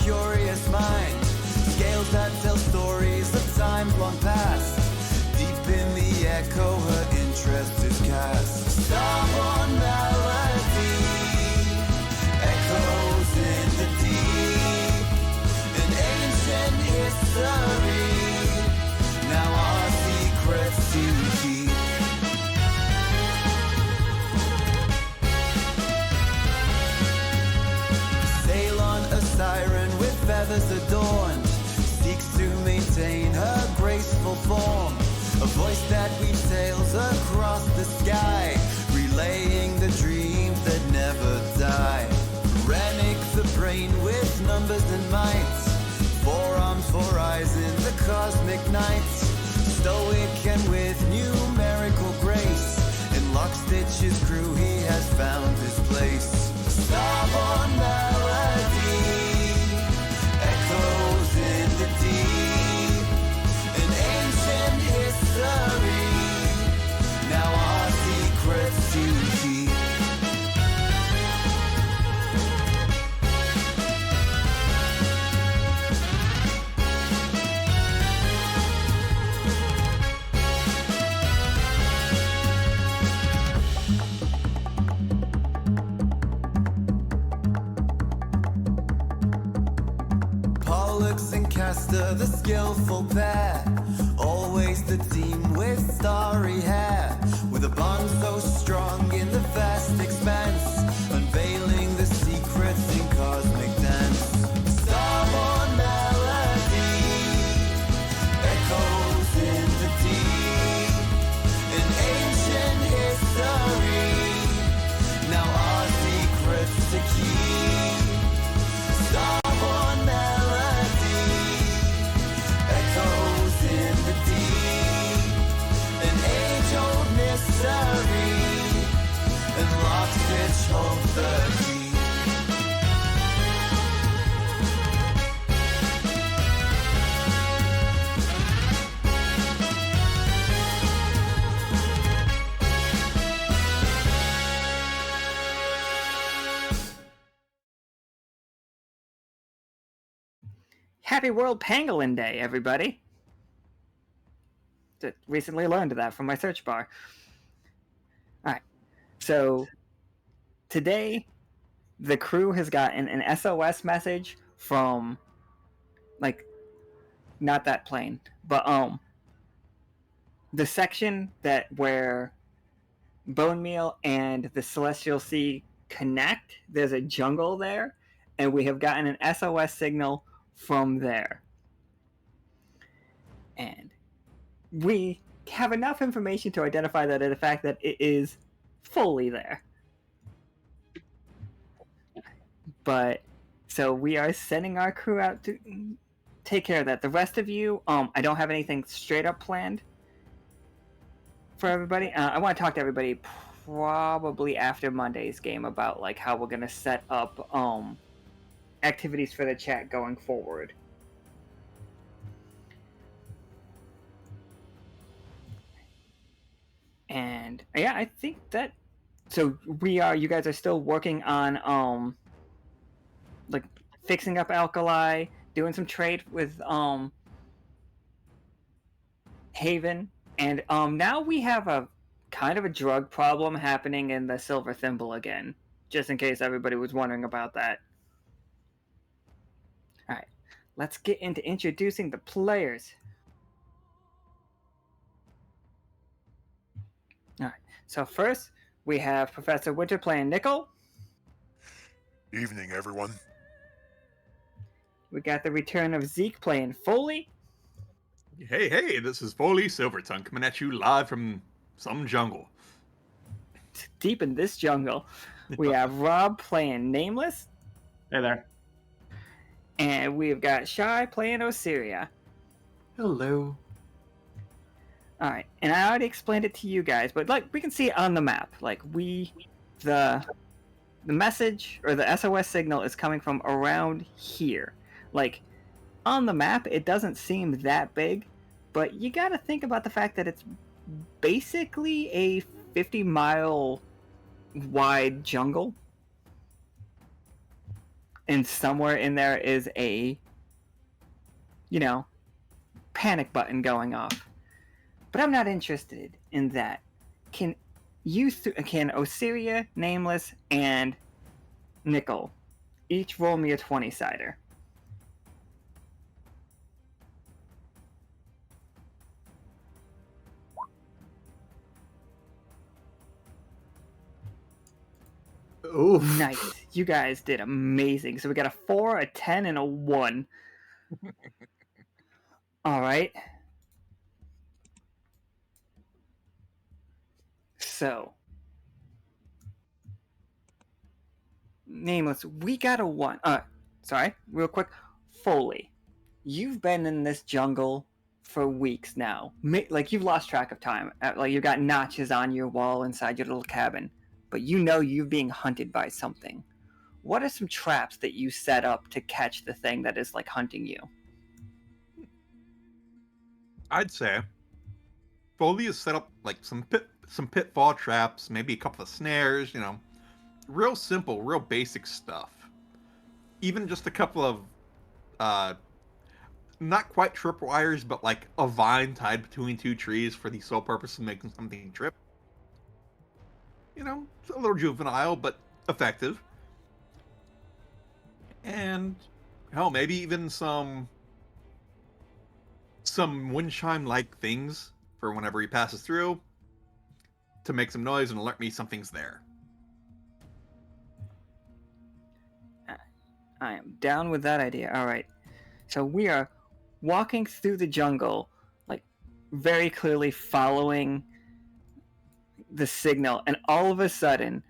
curious mind. Scales that tell stories of times long past. Deep in the echo, her interest is cast. Starborne Melody echoes in the deep. An ancient history, now our secrets to keep. Sail on a siren with feathers adorned, seeks to maintain her graceful form. A voice that weaves sails across the sky, relaying the dreams that never die. Rennick the brain with numbers and might, 4 arms, 4 eyes in the cosmic night. Stoic and with numerical grace, in Lockstitch's crew he has found his place. Starborne Melody echoes in the deep. An ancient history, now our secrets to keep. Pollux and Castor, the skillful pair, always the team with starry hair, with a bond so strong in the vast expanse, unveiling the secrets in cosmic dance. Starborne Melody echoes in the deep. An ancient history, now our secrets to keep. Starborne Melody echoes in the deep. An age-old mystery, and Lockstitch holds the key. Happy World Pangolin Day, everybody! Recently learned that from my search bar. Alright, so today the crew has gotten an SOS message from, like, not that plane, but the section where Bone Meal and the Celestial Sea connect. There's a jungle there, and we have gotten an SOS signal from there. And we have enough information to identify that the fact that it is Foley there. But so we are sending our crew out to take care of that. The rest of you, I don't have anything straight up planned for everybody. I want to talk to everybody probably after Monday's game about like how we're gonna set up activities for the chat going forward. And yeah, I think that so you guys are still working on like fixing up Alkali, doing some trade with Haven, and now we have a kind of a drug problem happening in the Silver Thimble again, just in case everybody was wondering about that. Alright, let's get into introducing the players. Alright, so first we have Professor Winter playing Nicol. Evening, everyone. We got the return of Zeke playing Foley. Hey, this is Foley Silvertongue coming at you live from some jungle. Deep in this jungle. We have Rob playing Nameless. Hey there. And we've got Shy playing Osiria. Hello. Alright, and I already explained it to you guys, but like we can see it on the map. Like the message or the SOS signal is coming from around here. Like on the map it doesn't seem that big, but you gotta think about the fact that it's basically a 50-mile wide jungle. and somewhere in there is a, panic button going off. But I'm not interested in that. Can Osiria, Nameless, and Nicol each roll me a 20-sider? Oof. Nice. You guys did amazing. So we got a 4, a 10, and a 1. All right. So, Nameless, we got a 1. Sorry, real quick. Foley, you've been in this jungle for weeks now. Like, you've lost track of time. Like, you've got notches on your wall inside your little cabin. But you know you're being hunted by something. What are some traps that you set up to catch the thing that is, like, hunting you? I'd say Foley has set up like some pitfall traps, maybe a couple of snares, real simple, real basic stuff. Even just a couple of not quite tripwires, but like a vine tied between two trees for the sole purpose of making something trip. It's a little juvenile, but effective. And hell, maybe even some wind chime like things for whenever he passes through to make some noise and alert me something's there. I am down with that idea. All right. So we are walking through the jungle, like, very clearly following the signal, and all of a sudden,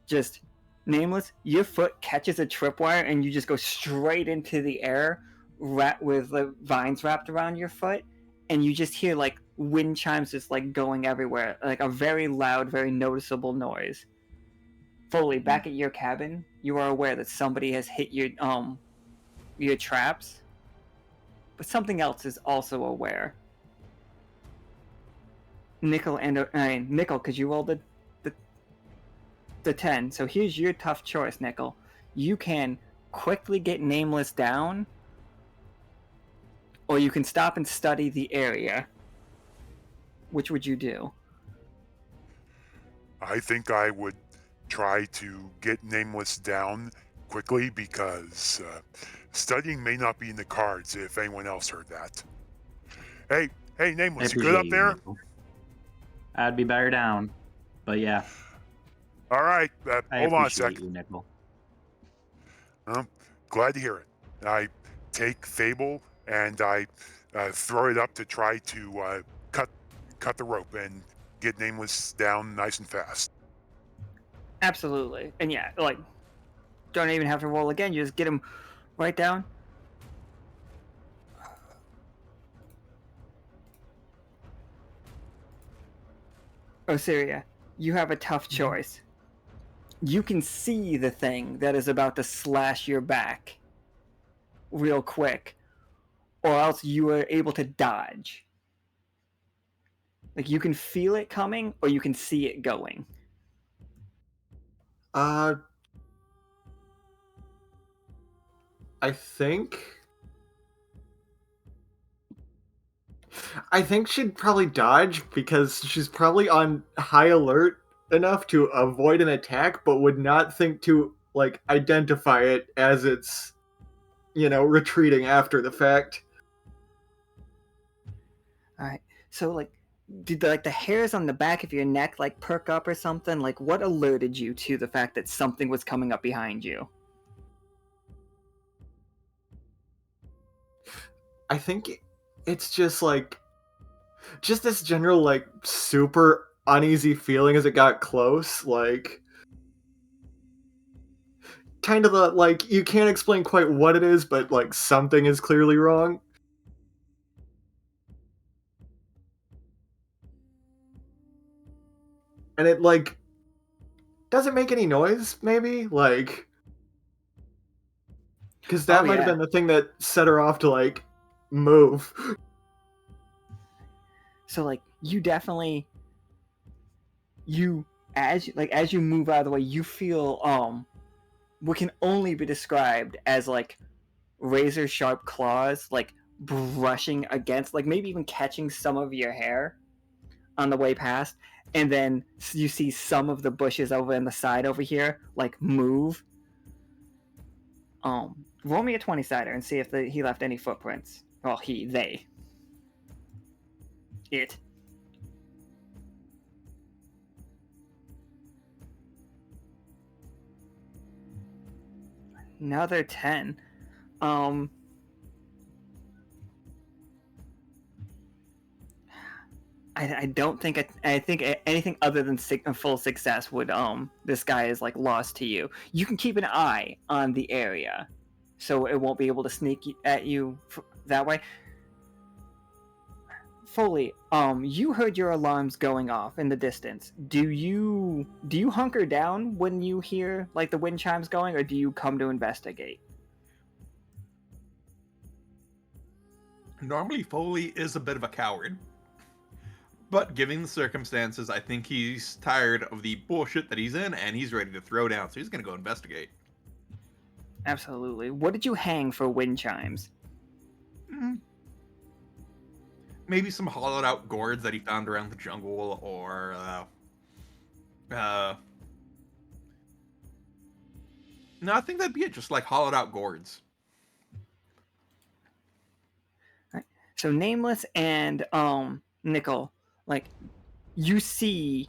just, Nameless, your foot catches a tripwire and you just go straight into the air with the vines wrapped around your foot, and you just hear, like, wind chimes just, like, going everywhere, like a very loud, very noticeable noise. Foley, back at your cabin, you are aware that somebody has hit your traps, but something else is also aware. Nicol, because you rolled the 10, so here's your tough choice, Nicol. You can quickly get Nameless down, or you can stop and study the area. Which would you do? I think I would try to get Nameless down quickly because studying may not be in the cards if anyone else heard that. Hey, Nameless, you good up there? Nicol. I'd be better down, but yeah. All right, hold on a appreciate sec. you, Nicol. Glad to hear it. I take Fable and I throw it up to try to cut the rope and get Nameless down nice and fast. Absolutely. And yeah, like, don't even have to roll again. You just get him right down. Osiria, you have a tough choice. You can see the thing that is about to slash your back real quick, or else you are able to dodge. Like, you can feel it coming, or you can see it going. I think she'd probably dodge because she's probably on high alert enough to avoid an attack, but would not think to, like, identify it as it's, retreating after the fact. Alright, so, like, did the hairs on the back of your neck, like, perk up or something? Like, what alerted you to the fact that something was coming up behind you? I think it's just, like, just this general, like, super uneasy feeling as it got close, like, kind of the, like, you can't explain quite what it is, but, like, something is clearly wrong. And it, like, doesn't make any noise, maybe? Like, because that might have been the thing that set her off to, like, move. So, like, you definitely, as you move out of the way, you feel, what can only be described as like razor sharp claws, like brushing against, like maybe even catching some of your hair on the way past, and then you see some of the bushes over on the side over here like move. Roll me a 20-sider and see if he left any footprints. Well, they. It. Another 10. I don't think I think anything other than full success would this guy is like lost to you. You can keep an eye on the area, so it won't be able to sneak at you that way. Foley, you heard your alarms going off in the distance. Do you hunker down when you hear like the wind chimes going, or do you come to investigate? Normally, Foley is a bit of a coward. But given the circumstances, I think he's tired of the bullshit that he's in, and he's ready to throw down, so he's going to go investigate. Absolutely. What did you hang for wind chimes? Maybe some hollowed out gourds that he found around the jungle, or no, I think that'd be it. Just like hollowed out gourds. Right. So Nameless and Nichol, like you see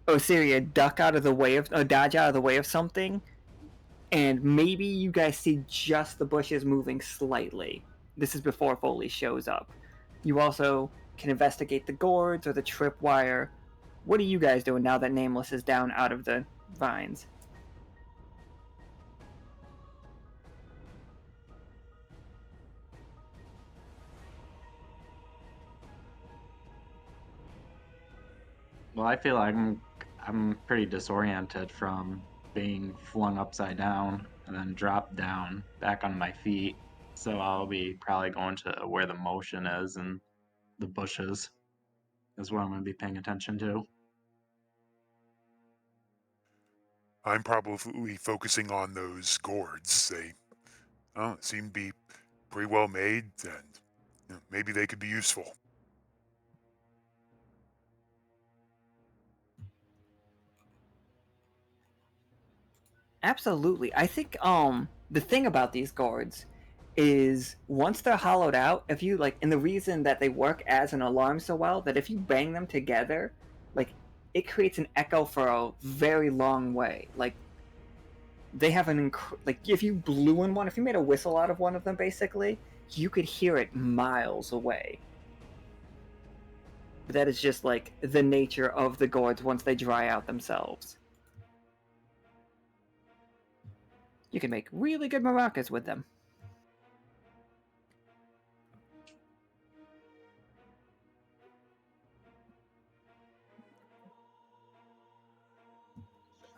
Osiria dodge out of the way of something, and maybe you guys see just the bushes moving slightly. This is before Foley shows up. You also can investigate the gourds or the tripwire. What are you guys doing now that Nameless is down out of the vines? Well, I feel like I'm pretty disoriented from being flung upside down and then dropped down back on my feet. So I'll be probably going to where the motion is, and the bushes is what I'm going to be paying attention to. I'm probably focusing on those gourds. They seem to be pretty well made, and maybe they could be useful. Absolutely. I think the thing about these gourds is once they're hollowed out, if you like, and the reason that they work as an alarm so well, that if you bang them together, like it creates an echo for a very long way. Like they have like if you blew in one, if you made a whistle out of one of them, basically, you could hear it miles away. But that is just like the nature of the gourds once they dry out themselves. You can make really good maracas with them.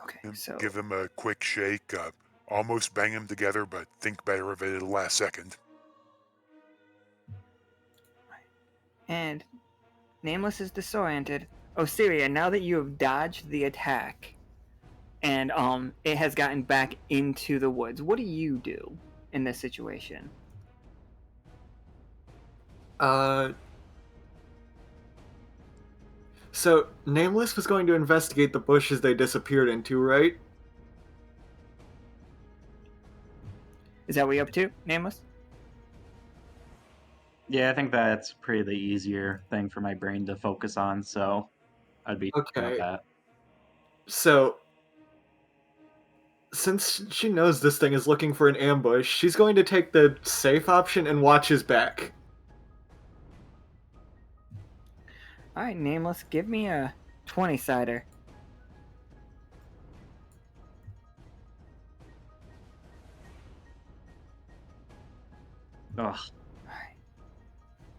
Okay, so Give them a quick shake, almost bang them together, but think better of it at the last second. And Nameless is disoriented. Osiria, now that you have dodged the attack, and it has gotten back into the woods, what do you do in this situation? So Nameless was going to investigate the bushes they disappeared into, right? Is that what you're up to, Nameless? Yeah, I think that's pretty the easier thing for my brain to focus on, so I'd be thinking Okay. about that. So, since she knows this thing is looking for an ambush, she's going to take the safe option and watch his back. Alright, Nameless, give me a 20-sider. Ugh.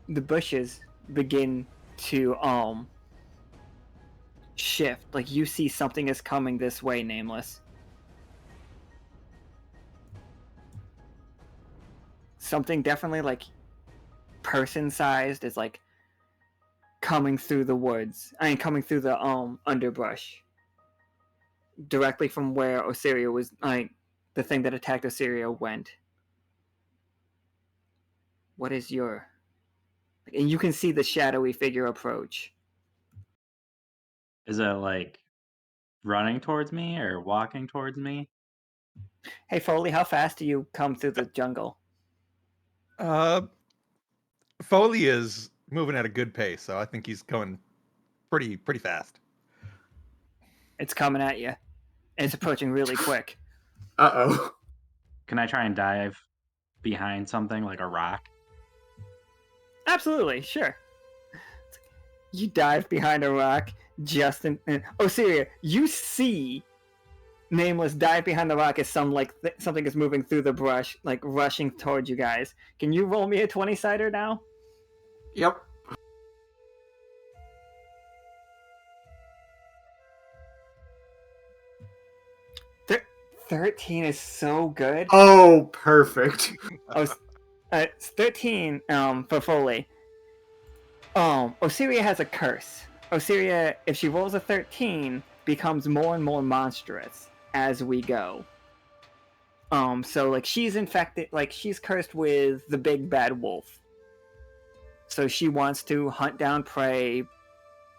The bushes begin to shift. Like you see something is coming this way, Nameless. Something definitely like person-sized is like coming through the woods. Coming through the underbrush. Directly from where Osiria was the thing that attacked Osiria went. What is your... And you can see the shadowy figure approach. Is it like running towards me or walking towards me? Hey, Foley, how fast do you come through the jungle? Foley is moving at a good pace, so I think he's going pretty fast. It's coming at you. It's approaching really quick. Uh-oh. Can I try and dive behind something like a rock? Absolutely, sure. You dive behind a rock, Justin. Osiria, you see Nameless dive behind the rock as something is moving through the brush, like rushing towards you guys. Can you roll me a 20-sider now? Yep. Thir- 13 is so good. Oh, perfect. It's 13 for Foley. Osiria has a curse. Osiria, if she rolls a 13, becomes more and more monstrous as we go. So like she's infected, like she's cursed with the big bad wolf. So she wants to hunt down prey,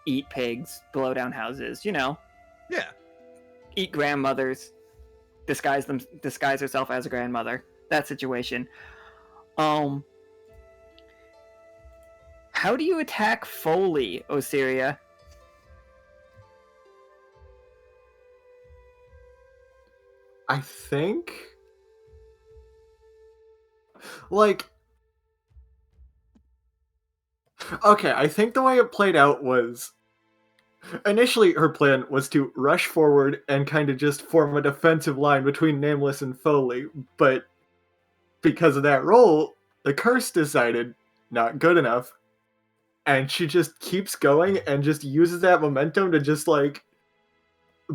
eat pigs, blow down houses, you know, Yeah. eat grandmothers, disguise herself as a grandmother. That situation. How do you attack Foley, Osiria? I think... Like... Okay, I think the way it played out was... Initially, her plan was to rush forward and kind of just form a defensive line between Nameless and Foley, but because of that roll, the curse decided not good enough, and she just keeps going and just uses that momentum to just, like,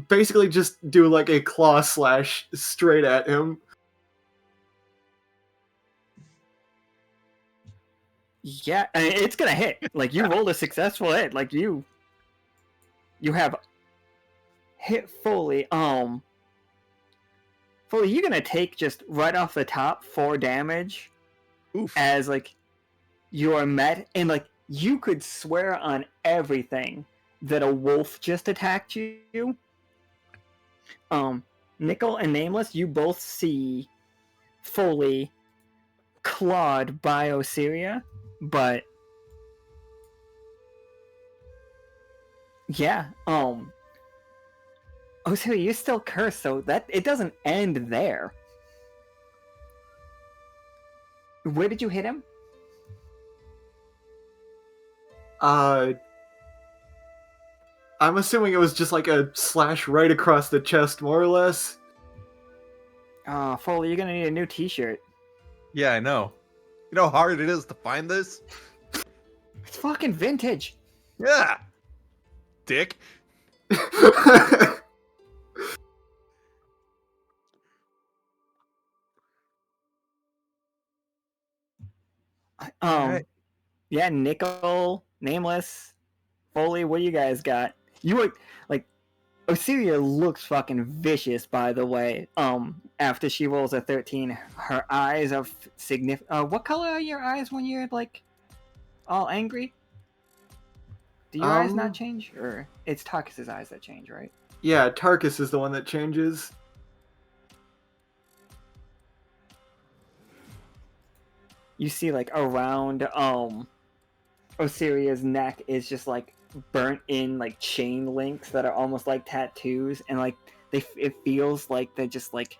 basically just do, like, a claw slash straight at him. Yeah, I mean, it's gonna hit. Like, you rolled a successful hit. Like, you have hit Foley. Foley, you're gonna take just right off the top 4 damage. Oof. As, like, you are met, and, like, you could swear on everything that a wolf just attacked you. Nichol and Nameless, you both see Foley clawed by Osiria, but yeah, Osiria, you're still cursed, so that it doesn't end there. Where did you hit him? I'm assuming it was just like a slash right across the chest, more or less. Foley, you're gonna need a new t-shirt. Yeah, I know. You know how hard it is to find this? It's fucking vintage. Yeah. Dick. Alright. Yeah, Nicol, Nameless, Foley, what do you guys got? You were, like, Osiria looks fucking vicious, by the way. After she rolls a 13, her eyes are significant. What color are your eyes when you're, like, all angry? Do your eyes not change? Or it's Tarkus's eyes that change, right? Yeah, Tarkus is the one that changes. You see, like, around, Osiria's neck is just, like, burnt in, like, chain links that are almost like tattoos, and, like, it feels like they're just, like,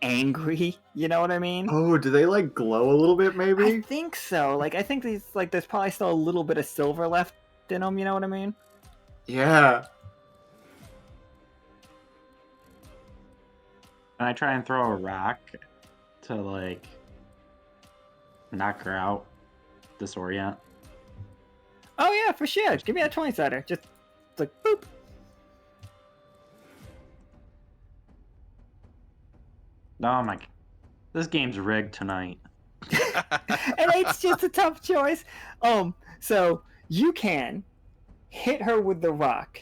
angry, you know what I mean? Oh, do they, like, glow a little bit, I maybe? think so. Like, I think these, like, there's probably still a little bit of silver left in them, you know what I mean? Yeah. Can I try and throw a rock to, like, knock her out, disorient? Oh, yeah, for sure. Give me that 20-sider. Just, it's like, boop. Oh my... This game's rigged tonight. And it's just a tough choice. So you can hit her with the rock,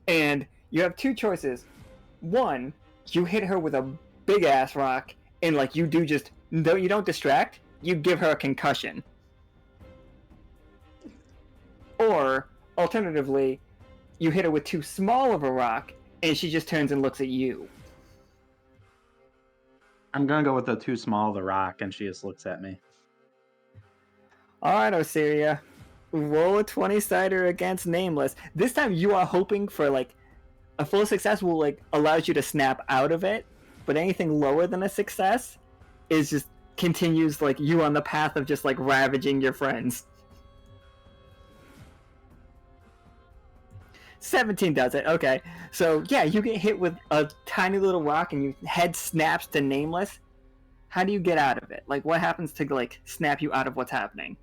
and you have 2 choices. One, you hit her with a big ass rock, and like you don't distract, you give her a concussion. Or alternatively, you hit her with too small of a rock, and she just turns and looks at you. I'm gonna go with the too small of the rock, and she just looks at me. Alright, Osiria. Roll a 20-sider against Nameless. This time you are hoping for like a full success will like allows you to snap out of it, but anything lower than a success is just continues like you on the path of just like ravaging your friends. 17 does it. Okay. So yeah, you get hit with a tiny little rock and your head snaps to Nameless. How do you get out of it? Like what happens to like snap you out of what's happening?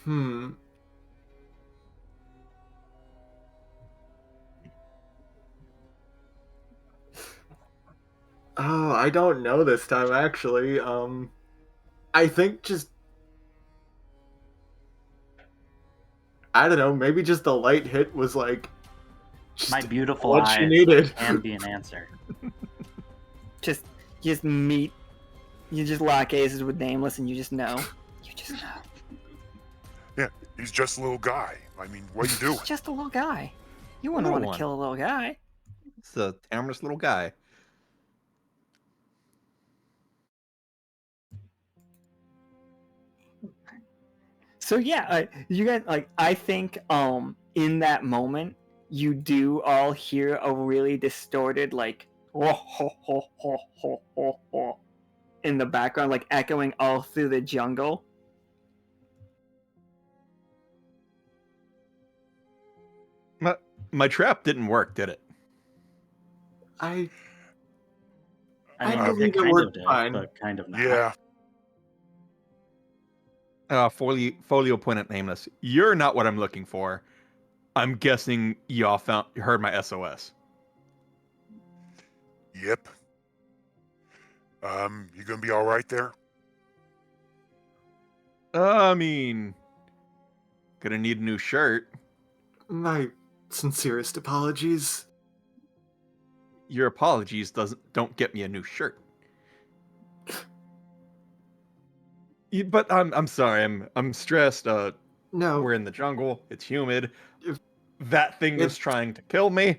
Hmm. Oh, I don't know this time actually. I think just I don't know, maybe just the light hit was like just My beautiful what eyes she needed. can be an answer. Just meet, you just lock aces with Nameless and you just know. You just know. Yeah, he's just a little guy. I mean, what are you doing? He's just a little guy. You wouldn't Little want to one. kill a little guy. It's a amorous little guy. So yeah, you guys like. I think in that moment you do all hear a really distorted like ho ho ho ho ho ho ho in the background, like echoing all through the jungle. My trap didn't work, did it? I I mean, believe it it kind worked of did, fine. but kind of not. Yeah. Foley will point at Nameless. You're not what I'm looking for. I'm guessing y'all heard my SOS. Yep. You gonna be all right there? I mean, gonna need a new shirt. My sincerest apologies. Your apologies don't get me a new shirt. But I'm sorry. I'm stressed. No, We're in the jungle. It's humid. If- That thing was trying to kill me.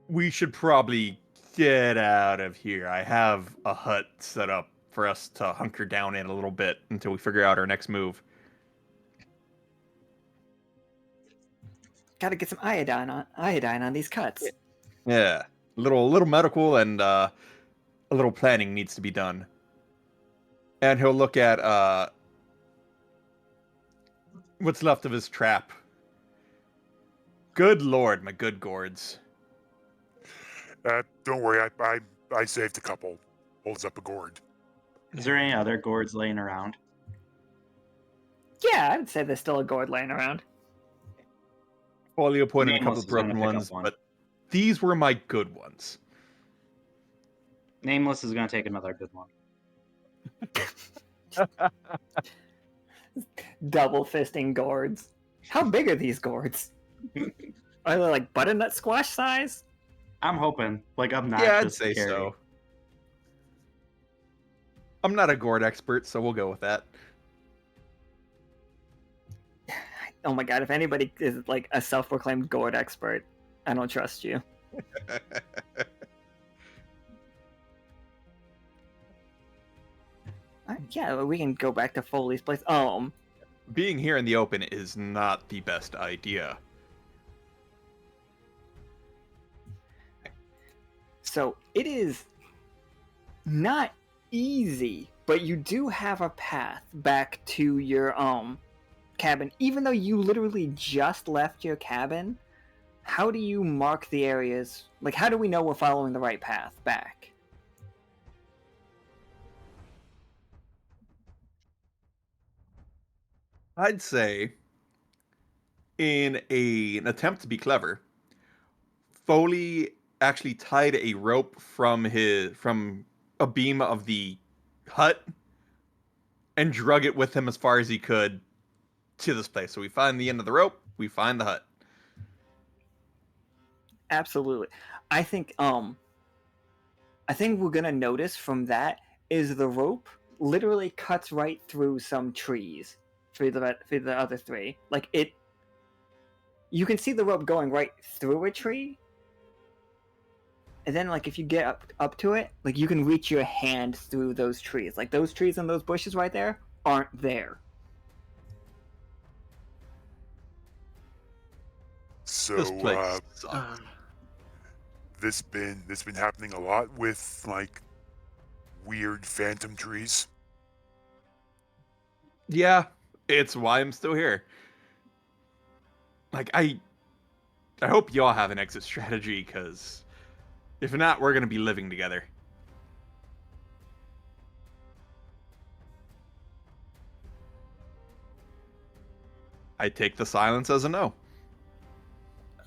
We should probably get out of here. I have a hut set up for us to hunker down in a little bit until we figure out our next move. Gotta get some iodine on these cuts. Yeah, little medical and a little planning needs to be done. And he'll look at what's left of his trap. Good lord, my good gourds. Don't worry. I saved a couple. Holds up a gourd. Is there any other gourds laying around? Yeah, I'd say there's still a gourd laying around. Foley pointed a Nameless couple is gonna broken pick up ones, one. but these were my good ones. Nameless is gonna take another good one. Double fisting gourds. How big are these gourds? Are they like butternut squash size? I'm hoping, like, obnoxious. Yeah, I'd say to carry. so. I'm not a gourd expert, so we'll go with that. Oh my god, if anybody is like a self-proclaimed gourd expert, I don't trust you. Yeah, we can go back to Foley's place. Being here in the open is not the best idea. So it is not easy, but you do have a path back to your cabin. Even though you literally just left your cabin, how do you mark the areas? Like, how do we know we're following the right path back? I'd say, in an attempt to be clever, Foley actually tied a rope from a beam of the hut and drug it with him as far as he could to this place. So we find the end of the rope, we find the hut. Absolutely. I think we're gonna notice from that is the rope literally cuts right through some trees for the other three. Like it, you can see the rope going right through a tree, and then like if you get up to it, like you can reach your hand through those trees. Like those trees and those bushes right there aren't there. So This place sucks. this been happening a lot with like weird phantom trees. Yeah, it's why I'm still here. Like, I hope y'all have an exit strategy, because if not, we're gonna be living together. I take the silence as a no.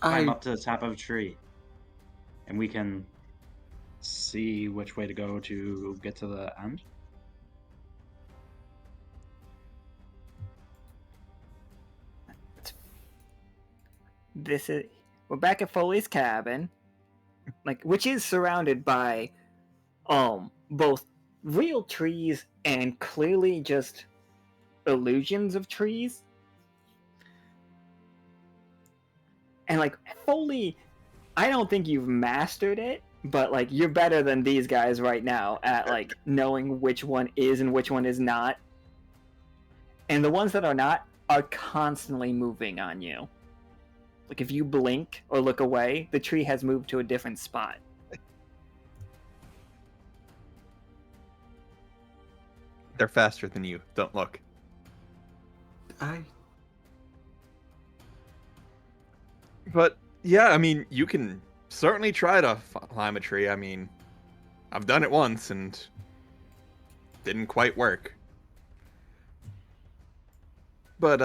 Climb up to the top of a tree, and we can see which way to go to get to the end. We're back at Foley's cabin, like which is surrounded by both real trees and clearly just illusions of trees. And like Foley, I don't think you've mastered it, but like you're better than these guys right now at like knowing which one is and which one is not. And the ones that are not are constantly moving on you. Like if you blink or look away, the tree has moved to a different spot. They're faster than you. Don't look. But yeah, I mean, you can certainly try to climb a tree. I mean, I've done it once and didn't quite work. But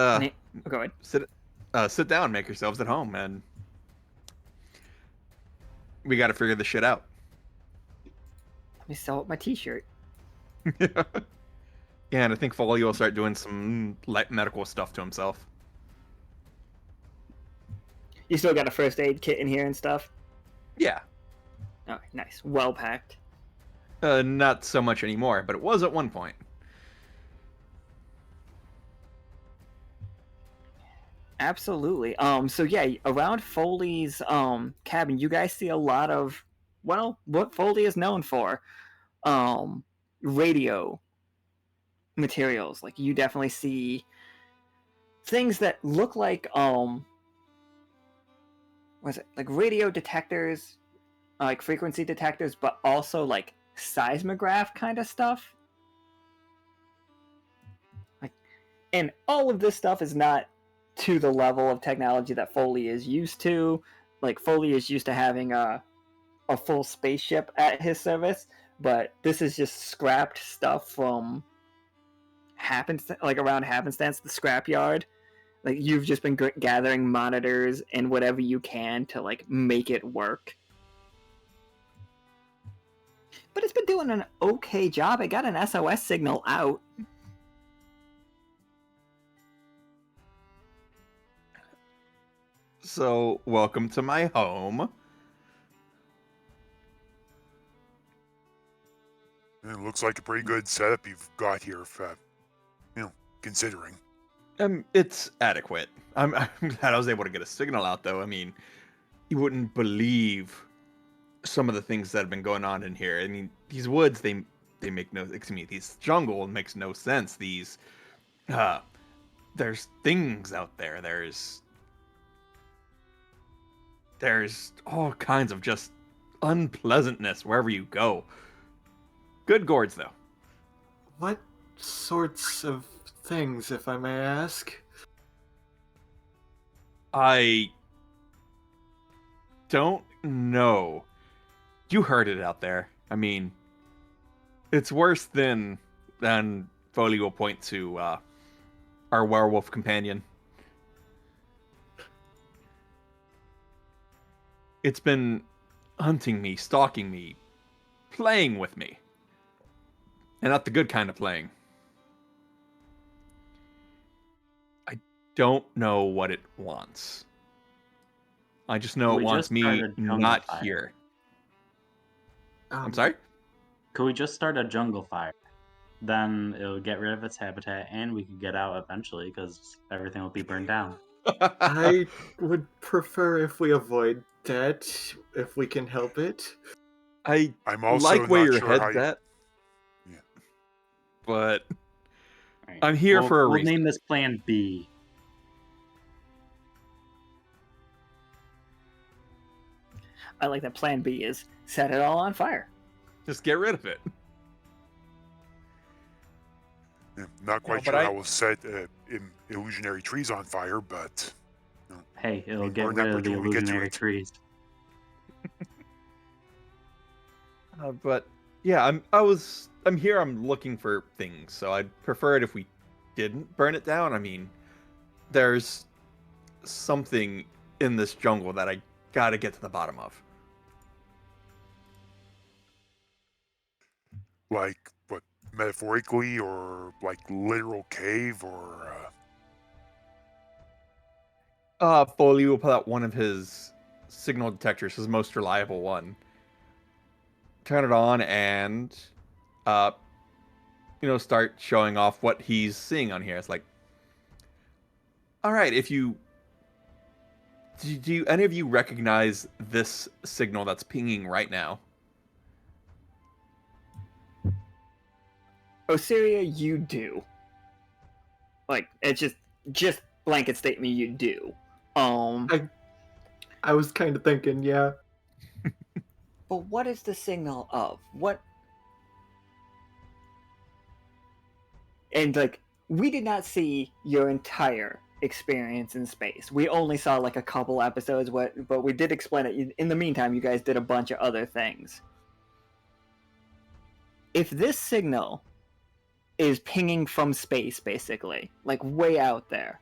Go ahead. sit down, make yourselves at home, and we got to figure this shit out. Let me sew up my t-shirt. Yeah, and I think Foley will start doing some light medical stuff to himself. You still got a first aid kit in here and stuff? Yeah. Oh, nice. Well packed. Not so much anymore, but it was at one point. Absolutely. So yeah, around Foley's cabin, you guys see a lot of, well, what Foley is known for. Radio materials. Like you definitely see things that look like what is it? Like radio detectors, like frequency detectors, but also like seismograph kind of stuff. Like, and all of this stuff is not to the level of technology that Foley is used to. Like Foley is used to having a full spaceship at his service, but this is just scrapped stuff from around happenstance, the scrapyard. Like you've just been gathering monitors and whatever you can to like make it work. But it's been doing an okay job. It got an SOS signal out. So, welcome to my home. It looks like a pretty good setup you've got here, if, considering. It's adequate. I'm glad I was able to get a signal out, though. I mean, you wouldn't believe some of the things that have been going on in here. I mean, these woods, they make no... Excuse me, these jungle makes no sense. These... there's things out there. There's all kinds of just unpleasantness wherever you go. Good gourds, though. What sorts of things, if I may ask? I don't know. You heard it out there. I mean, it's worse than Foley will point to our werewolf companion. It's been hunting me, stalking me, playing with me. And not the good kind of playing. don't know what it wants. I just know We it wants just me started jungle not fire. here. I'm Um, sorry? Could we just start a jungle fire? Then it'll get rid of its habitat, and we could get out eventually because everything will be burned down. I would prefer if we avoid that, if we can help it. I I'm also like where not your sure how head's you. at, Yeah. but Right. I'm here for a We'll reason. name this Plan B. I like that plan B is set it all on fire. Just get rid of it. Yeah, not quite but sure I- how we'll set illusionary trees on fire, but Hey, it'll mean, get burn that rid of bridge the when we get to illusionary it. trees. But yeah, I'm here. I'm looking for things, so I'd prefer it if we didn't burn it down. I mean, there's something in this jungle that I gotta get to the bottom of. like what, metaphorically or like literal cave or Foley will pull out one of his signal detectors, his most reliable one. Turn it on and, start showing off what he's seeing on here. It's like, all right, do any of you recognize this signal that's pinging right now? Osiria, you do. Like, it's just blanket statement, you do. I was kind of thinking, yeah. But what is the signal of? What? And, like, we did not see your entire experience in space. We only saw, like, a couple episodes, but we did explain it. In the meantime, you guys did a bunch of other things. If this signal is pinging from space, basically, like, way out there,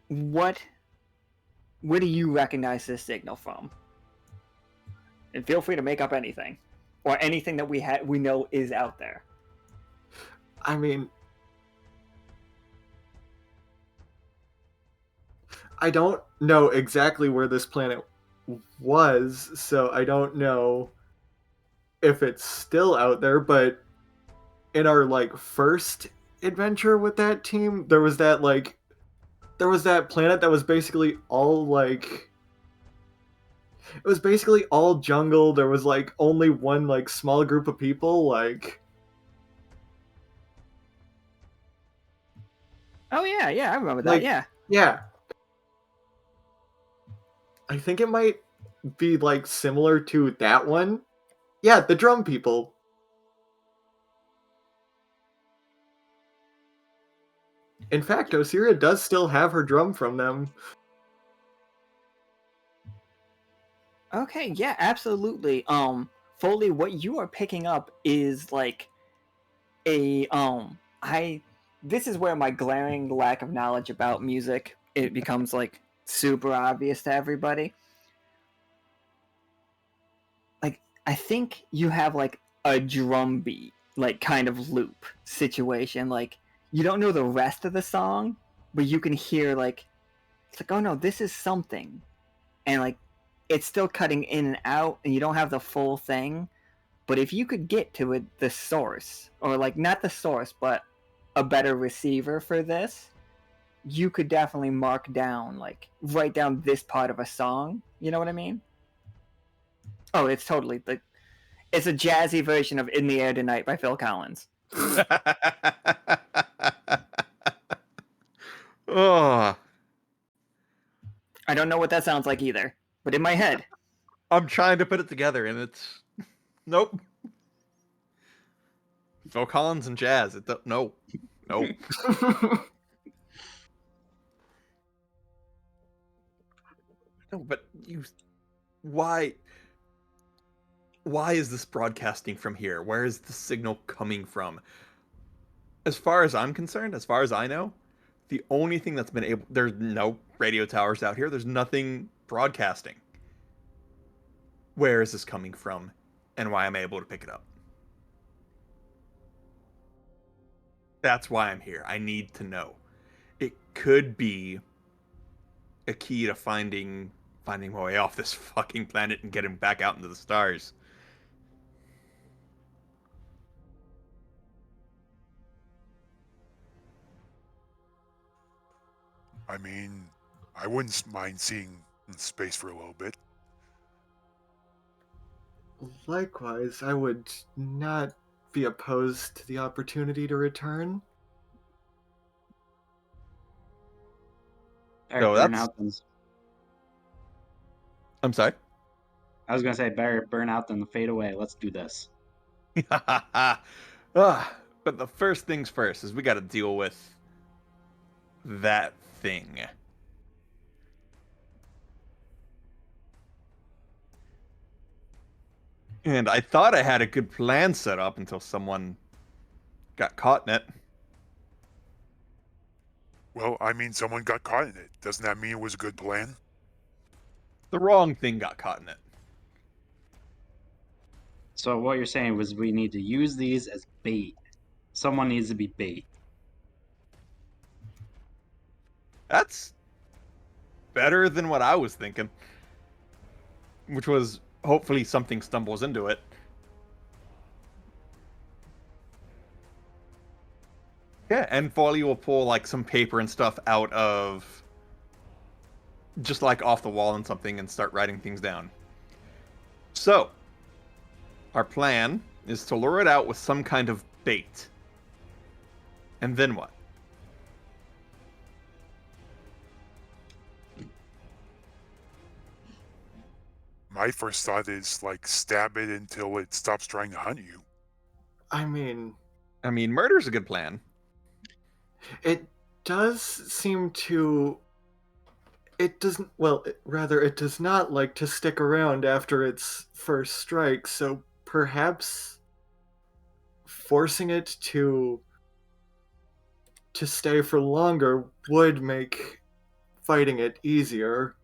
where do you recognize this signal from? And feel free to make up anything, or anything that we know is out there. I mean, I don't know exactly where this planet was, so I don't know if it's still out there, but in our first adventure with that team, there was that planet that was basically all it was basically all jungle. There was only one small group of people Oh yeah, I remember that. Yeah. Yeah. I think it might be similar to that one. Yeah, the drum people. In fact, Osiria does still have her drum from them. Okay, yeah, absolutely. Foley, what you are picking up is this is where my glaring lack of knowledge about music, it becomes super obvious to everybody. I think you have a drum beat kind of loop situation. You don't know the rest of the song, but you can hear it's oh no, this is something, and it's still cutting in and out, and you don't have the full thing. But if you could get to it, the source, or not the source, but a better receiver for this, you could definitely mark down write down this part of a song. You know what I mean? Oh, it's totally it's a jazzy version of "In the Air Tonight" by Phil Collins. Oh, I don't know what that sounds like either, but in my head, I'm trying to put it together, and it's nope. Phil Collins and jazz. No. No. But why is this broadcasting from here? Where is the signal coming from? As far as I'm concerned, as far as I know, the only thing that's been able, there's no radio towers out here. There's nothing broadcasting. Where is this coming from, and why am I able to pick it up? That's why I'm here. I need to know. could be a key to finding my way off this fucking planet and getting back out into the stars. I mean, I wouldn't mind seeing space for a little bit. Likewise, I would not be opposed to the opportunity to return. Better So burn that's- out than, I'm sorry. I was gonna say better burn out than fade away. Let's do this. But the first things first is we got to deal with that thing. And I thought I had a good plan set up until someone got caught in it. Well, I mean, someone got caught in it. Doesn't that mean it was a good plan? The wrong thing got caught in it. So what you're saying was we need to use these as bait. Someone needs to be bait. That's better than what I was thinking. Which was hopefully something stumbles into it. Yeah, and Foley will pull like some paper and stuff out of just like off the wall and something and start writing things down. So, our plan is to lure it out with some kind of bait. And then what? My first thought is, like, stab it until it stops trying to hunt you. I mean, Murder's a good plan. it does seem to. It doesn't. Well, rather, it does not like to stick around after its first strike, so perhaps forcing it to stay for longer would make fighting it easier.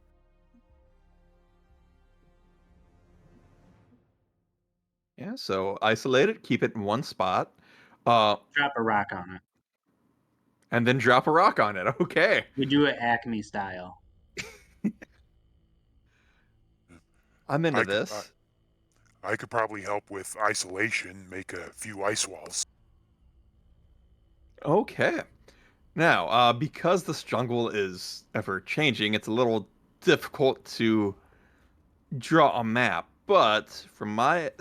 Yeah, so isolate it, keep it in one spot, Drop a rock on it. and then drop a rock on it. Okay. We do it Acme style. I'm into I could- this. I could probably help with isolation, make a few ice walls. Okay. Now, because this jungle is ever changing, it's a little difficult to draw a map. But from my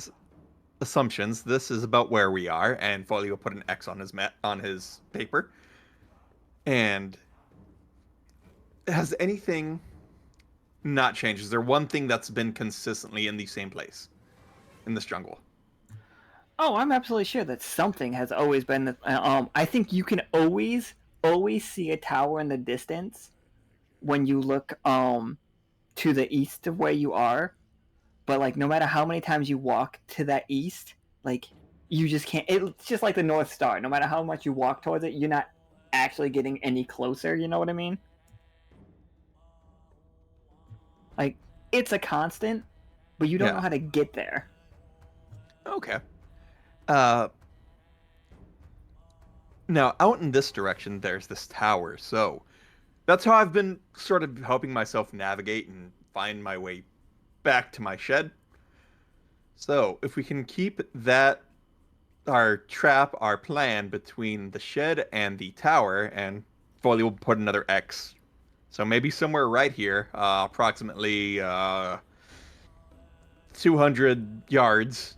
assumptions, this is about where we are, and Foley will put an X on his on his paper. And has anything not changed? Is there one thing that's been consistently in the same place in this jungle? Oh, I'm absolutely sure that something has always been. I think you can always see a tower in the distance when you look to the east of where you are. But like, no matter how many times you walk to that east, like you just can't. It's just like the North Star. No matter how much you walk towards it, you're not actually getting any closer. You know what I mean? Like, it's a constant, but you don't Yeah. know how to get there. Okay. Now, out in this direction, there's this tower, so that's how I've been sort of helping myself navigate and find my way back to my shed. So, if we can keep that, our plan between the shed and the tower, and Foley will put another X. So maybe somewhere right here, approximately 200 yards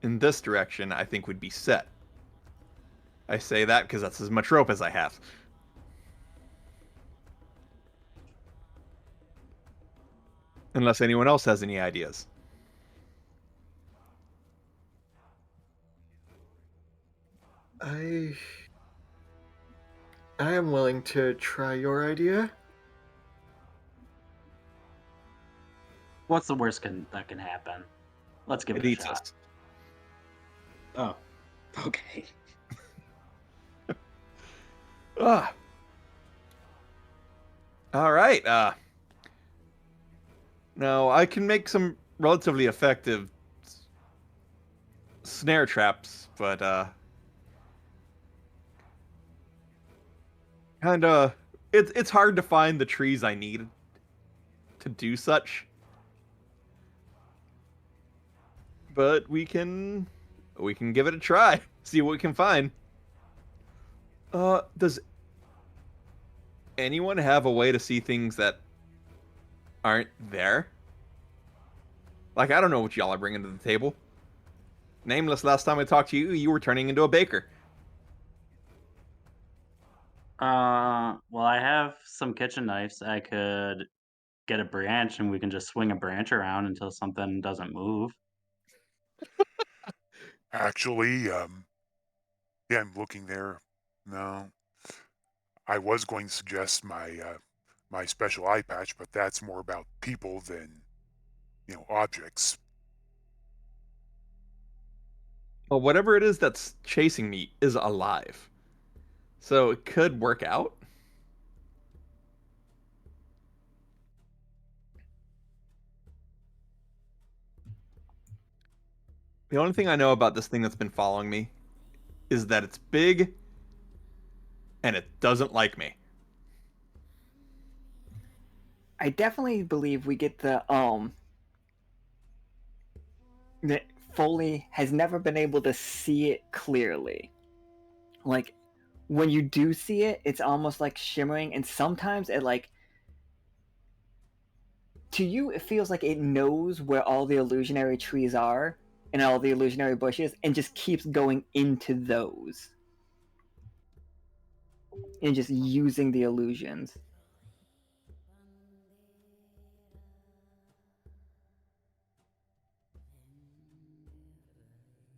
in this direction, I think would be set. I say that because that's as much rope as I have. Unless anyone else has any ideas. I am willing to try your idea. What's the worst that can happen? Let's give it a eats shot. us. Oh, okay. Ah. All right. Now I can make some relatively effective snare traps, but kind of it's hard to find the trees I need to do such. But we can give it a try. See what we can find. Does anyone have a way to see things that aren't there? Like, I don't know what y'all are bringing to the table. Nameless, last time I talked to you, you were turning into a baker. Well, I have some kitchen knives. I could get a branch and we can just swing a branch around until something doesn't move. Actually, yeah, I'm looking there. No, I was going to suggest my special eye patch, but that's more about people than objects. Well, whatever it is that's chasing me is alive. So it could work out. The only thing I know about this thing that's been following me is that it's big and it doesn't like me. I definitely believe we get that Foley has never been able to see it clearly. Like, when you do see it, it's almost like shimmering, and sometimes it like, to you it feels like it knows where all the illusionary trees are and all the illusionary bushes and just keeps going into those and just using the illusions.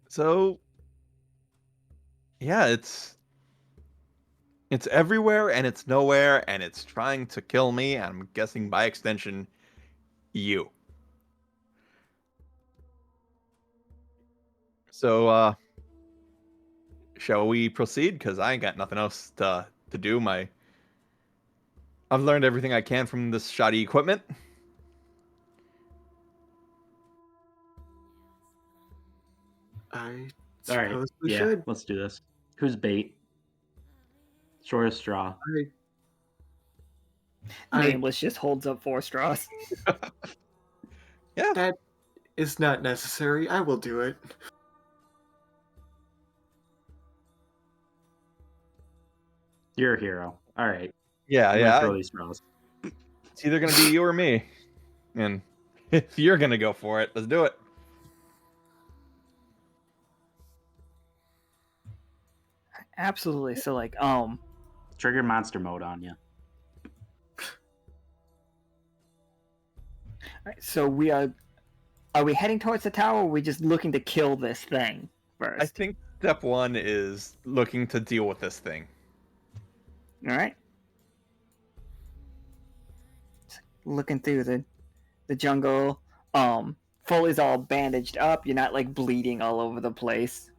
So yeah, it's everywhere and it's nowhere and it's trying to kill me, and I'm guessing by extension you. So shall we proceed? Because I ain't got nothing else to do. I've learned everything I can from this shoddy equipment. I All right. suppose we Yeah, should. let's do this. Who's bait? Shortest straw. Nameless just holds up 4 straws. Yeah. That is not necessary. I will do it. You're a hero. All right. Yeah, I'm yeah. gonna throw these straws. It's either gonna be you or me. And if you're gonna go for it, let's do it. Absolutely. So like Trigger monster mode on you. alright, so are we heading towards the tower, or are we just looking to kill this thing first? I think step one is looking to deal with this thing. Alright. Looking through the jungle. Foley's all bandaged up. You're not like bleeding all over the place.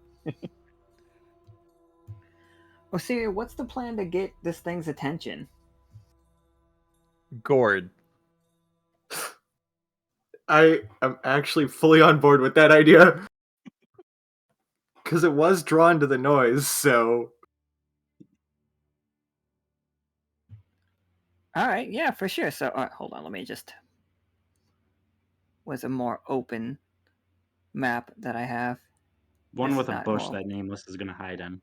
Osiria, what's the plan to get this thing's attention? Gourd. I am actually fully on board with that idea. Because it was drawn to the noise, so. Alright, yeah, for sure. So, hold on, let me just. Was a more open map that I have. One This with is a not bush more. that Nameless is gonna hide in.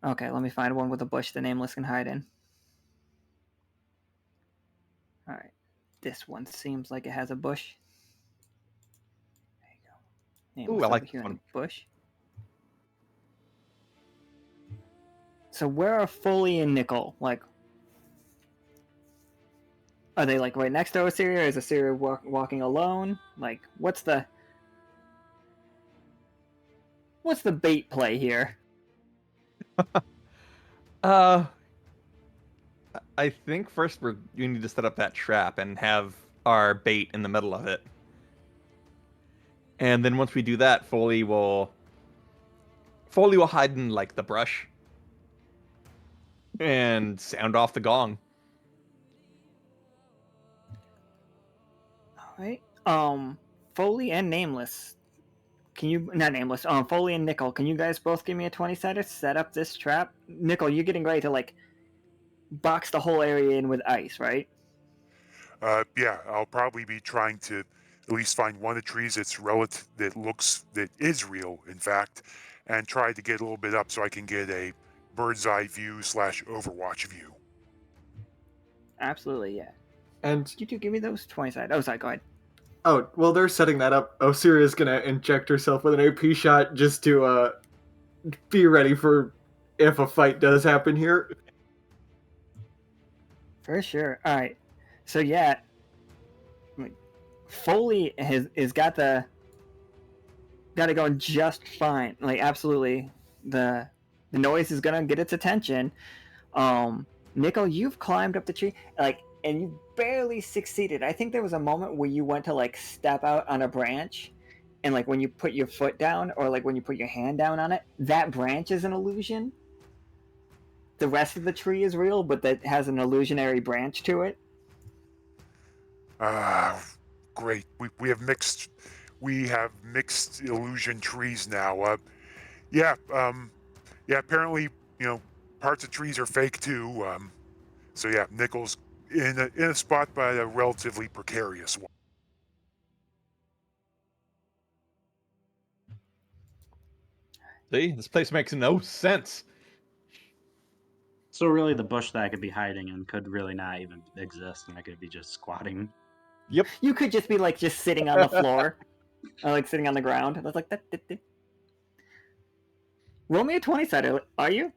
Okay, let me find one with a bush the Nameless can hide in. Alright. This one seems like it has a bush. There you go. Nameless Ooh, I like over this here in one. the bush. So where are Foley and Nichol? Like, are they like right next to Osiria? Is Osiria walking alone? Like, what's the bait play here? I think first you need to set up that trap and have our bait in the middle of it. And then once we do that, Foley will hide in like the brush and sound off the gong. Alright. Foley and Nameless. Can you not Nameless? Foley and Nichol. Can you guys both give me a 20 to set up this trap? Nichol, you're getting ready to like box the whole area in with ice, right? Yeah, I'll probably be trying to at least find one of the trees that is real, in fact, and try to get a little bit up so I can get a bird's eye view / overwatch view. Absolutely, yeah. And You give me those 20 side. Oh, sorry, go ahead. oh, well, they're setting that up. Osiria's gonna inject herself with an AP shot just to be ready for if a fight does happen here. For sure. All right. So yeah, Foley has got it going just fine. Like absolutely, the noise is gonna get its attention. Nichol, you've climbed up the tree, and you barely succeeded. I think there was a moment where you went to step out on a branch, and when you put your foot down or when you put your hand down on it, that branch is an illusion. The rest of the tree is real, but that has an illusionary branch to it. Great. We have mixed illusion trees now. Yeah. Apparently, parts of trees are fake too. So yeah, Nicol's in a spot, but a relatively precarious one. See, this place makes no sense. So really, the bush that I could be hiding in could really not even exist, and I could be just squatting. Yep. You could just be just sitting on the floor, or sitting on the ground. That's like that. Roll me a 20 sided. Are you?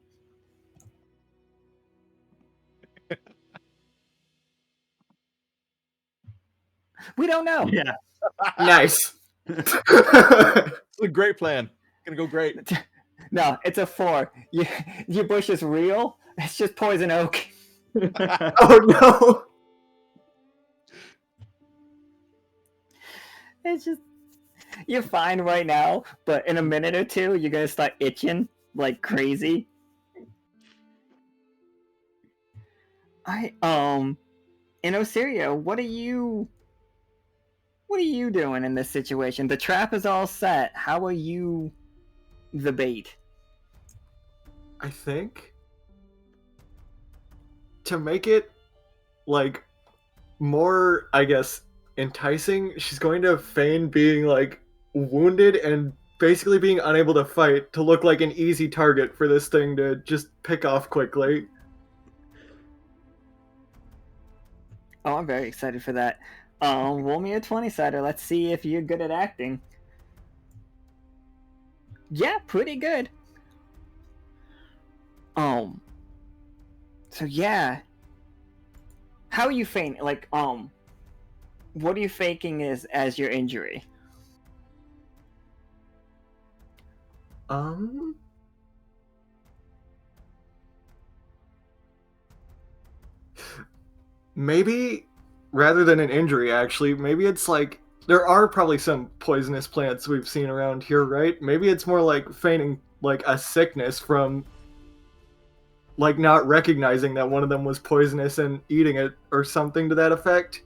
We don't know. Yeah. Nice. It's a great plan. Gonna go great. No, it's a 4. Your bush is real. It's just poison oak. Oh no. It's just you're fine right now, but in a minute or two, you're gonna start itching like crazy. In Osiria, what are you doing in this situation? The trap is all set. How are you the bait? I think to make it more, I guess, enticing, she's going to feign being wounded and basically being unable to fight to look like an easy target for this thing to just pick off quickly. Oh, I'm very excited for that. Roll me a 20-sider. Let's see if you're good at acting. Yeah, pretty good. So yeah. How are you faking? What are you faking as your injury? Maybe rather than an injury, actually, maybe it's there are probably some poisonous plants we've seen around here, right? Maybe it's more feigning a sickness from not recognizing that one of them was poisonous and eating it or something to that effect.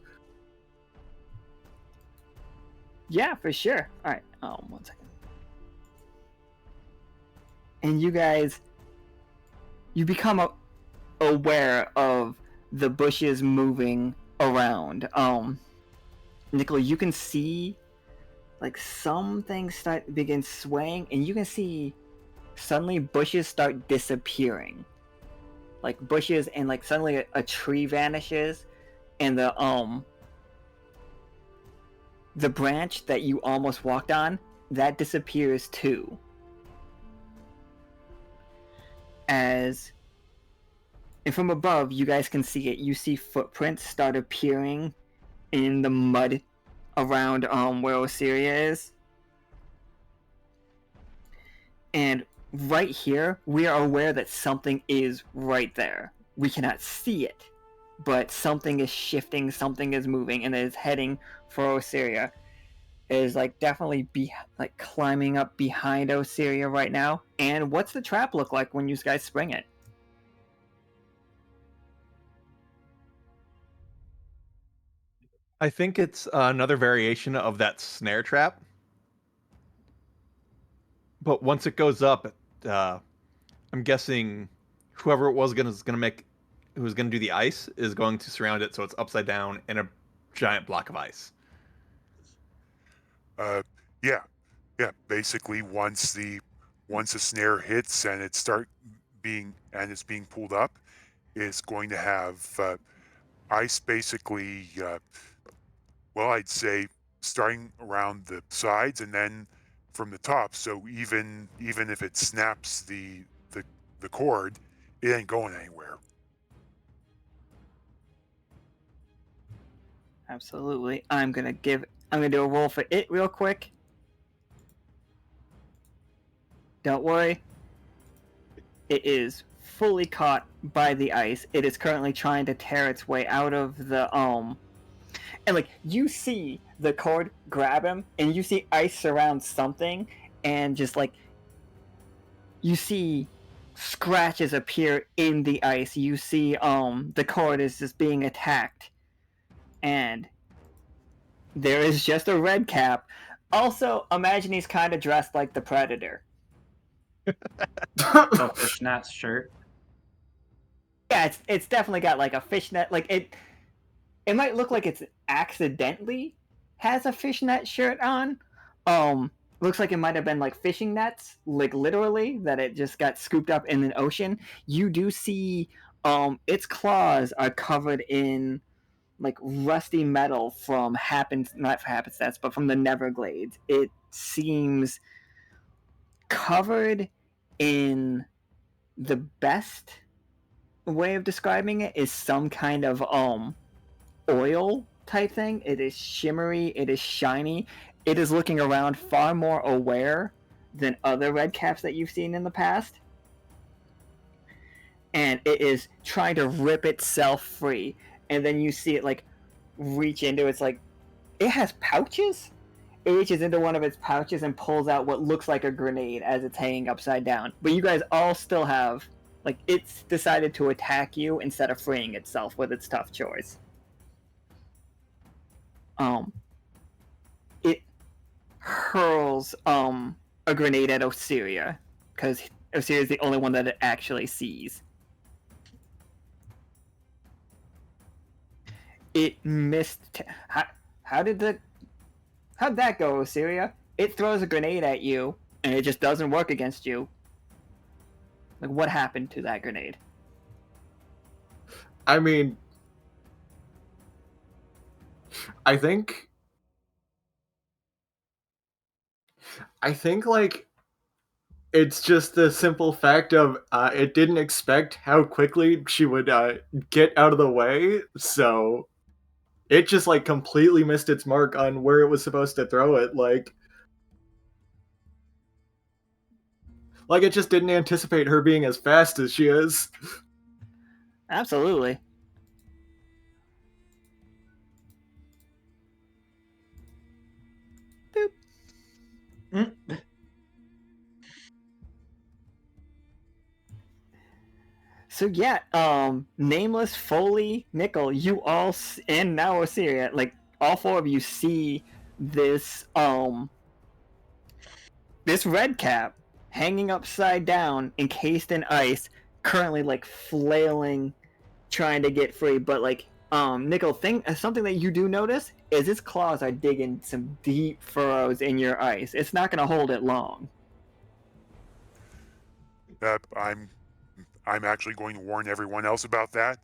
Yeah, for sure. All right. 1 second. And you guys, you become aware of the bushes moving around. Nichol, you can see some things begin swaying, and you can see suddenly bushes start disappearing. Bushes, and suddenly a tree vanishes, and the branch that you almost walked on, that disappears too. And from above, you guys can see it. You see footprints start appearing in the mud around where Osiria is. And right here, we are aware that something is right there. We cannot see it, but something is shifting, something is moving, and it is heading for Osiria. It is definitely climbing up behind Osiria right now. And what's the trap look like when you guys spring it? I think it's another variation of that snare trap. But once it goes up, I'm guessing whoever it was is gonna make who's going to do the ice, is going to surround it so it's upside down in a giant block of ice. Yeah. Basically, once the snare hits and it's being pulled up, it's going to have ice basically. Well, I'd say starting around the sides and then from the top. So even if it snaps the cord, it ain't going anywhere. Absolutely. I'm gonna do a roll for it real quick. Don't worry. It is fully caught by the ice. It is currently trying to tear its way out of the and like you see the cord grab him, and you see ice surround something, and just like you see scratches appear in the ice. You see the cord is just being attacked, and there is just a red cap. Also, imagine he's kind of dressed like the Predator. The fishnet shirt. Yeah, it's definitely got like a fishnet. Like it might look like it's accidentally has a fishnet shirt on. Looks like it might have been like fishing nets, like literally, that it just got scooped up in an ocean. You do see its claws are covered in like rusty metal from not happenstance, but from the Neverglades. It seems covered in, the best way of describing it is some kind of oil type thing. It is shimmery, it is shiny, it is looking around far more aware than other red caps that you've seen in the past, and it is trying to rip itself free. And then you see it like reach into its like, it has pouches. It reaches into one of its pouches and pulls out what looks like a grenade as it's hanging upside down. But you guys all still have, like, it's decided to attack you instead of freeing itself with its tough choice. It hurls a grenade at Osiria, because Osiria is the only one that it actually sees. It missed. How'd that go, Osiria? It throws a grenade at you, and it just doesn't work against you. Like, what happened to that grenade? I mean, I think like it's just the simple fact of it didn't expect how quickly she would get out of the way, so it just like completely missed its mark on where it was supposed to throw it. Like it just didn't anticipate her being as fast as she is. Absolutely. Boop. So yeah, Nameless, Foley, Nichol, you all, and now Osiria, like all four of you see this this red cap hanging upside down, encased in ice, currently like flailing, trying to get free. But like Nichol, something that you do notice is its claws are digging some deep furrows in your ice. It's not gonna hold it long. I'm actually going to warn everyone else about that.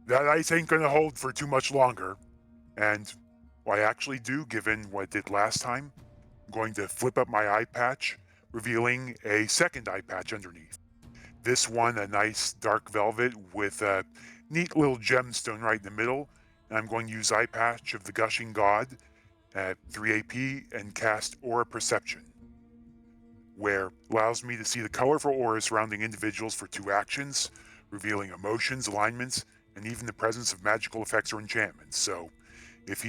That ice ain't going to hold for too much longer. And what I actually do, given what it did last time, I'm going to flip up my eye patch, revealing a second eye patch underneath. This one, a nice dark velvet with a neat little gemstone right in the middle. And I'm going to use Eye Patch of the Gushing God at 3 AP and cast Aura Perception, where allows me to see the colorful auras surrounding individuals for 2 actions, revealing emotions, alignments, and even the presence of magical effects or enchantments. So, if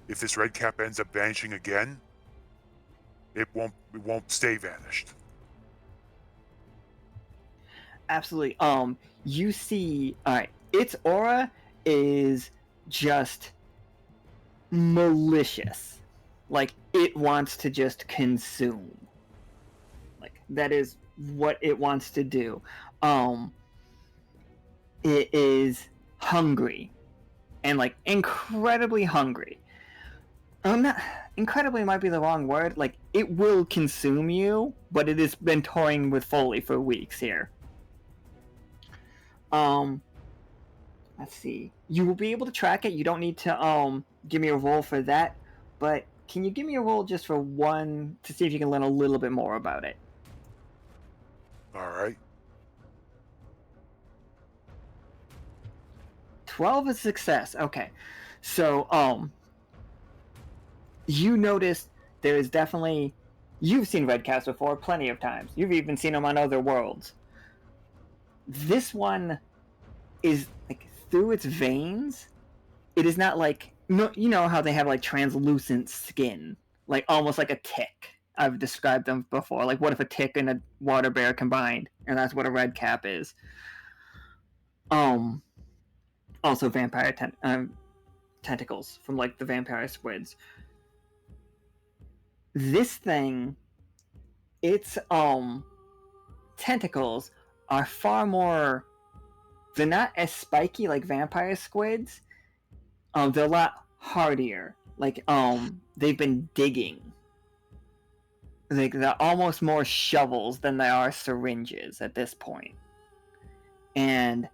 this red cap ends up vanishing again, it won't stay vanished. Absolutely. You see, alright, its aura is just malicious. Like, it wants to just consume. Like, that is what it wants to do. it is hungry, and like incredibly hungry. Not incredibly might be the wrong word. Like, it will consume you, but it has been toying with Foley for weeks here. Let's see. You will be able to track it. You don't need to give me a roll for that, but can you give me a roll just for one to see if you can learn a little bit more about it? All right. 12 is success. Okay. So, you notice there is definitely... You've seen red caps before plenty of times. You've even seen them on other worlds. This one is, like, through its veins, it is not like... No, you know how they have, like, translucent skin? Like, almost like a tick. I've described them before. Like, what if a tick and a water bear combined? And that's what a red cap is. Also vampire tentacles from, like, the vampire squids. This thing, its tentacles are far more... They're not as spiky like vampire squids. They're a lot hardier. Like, they've been digging. Like, they're almost more shovels than they are syringes at this point. And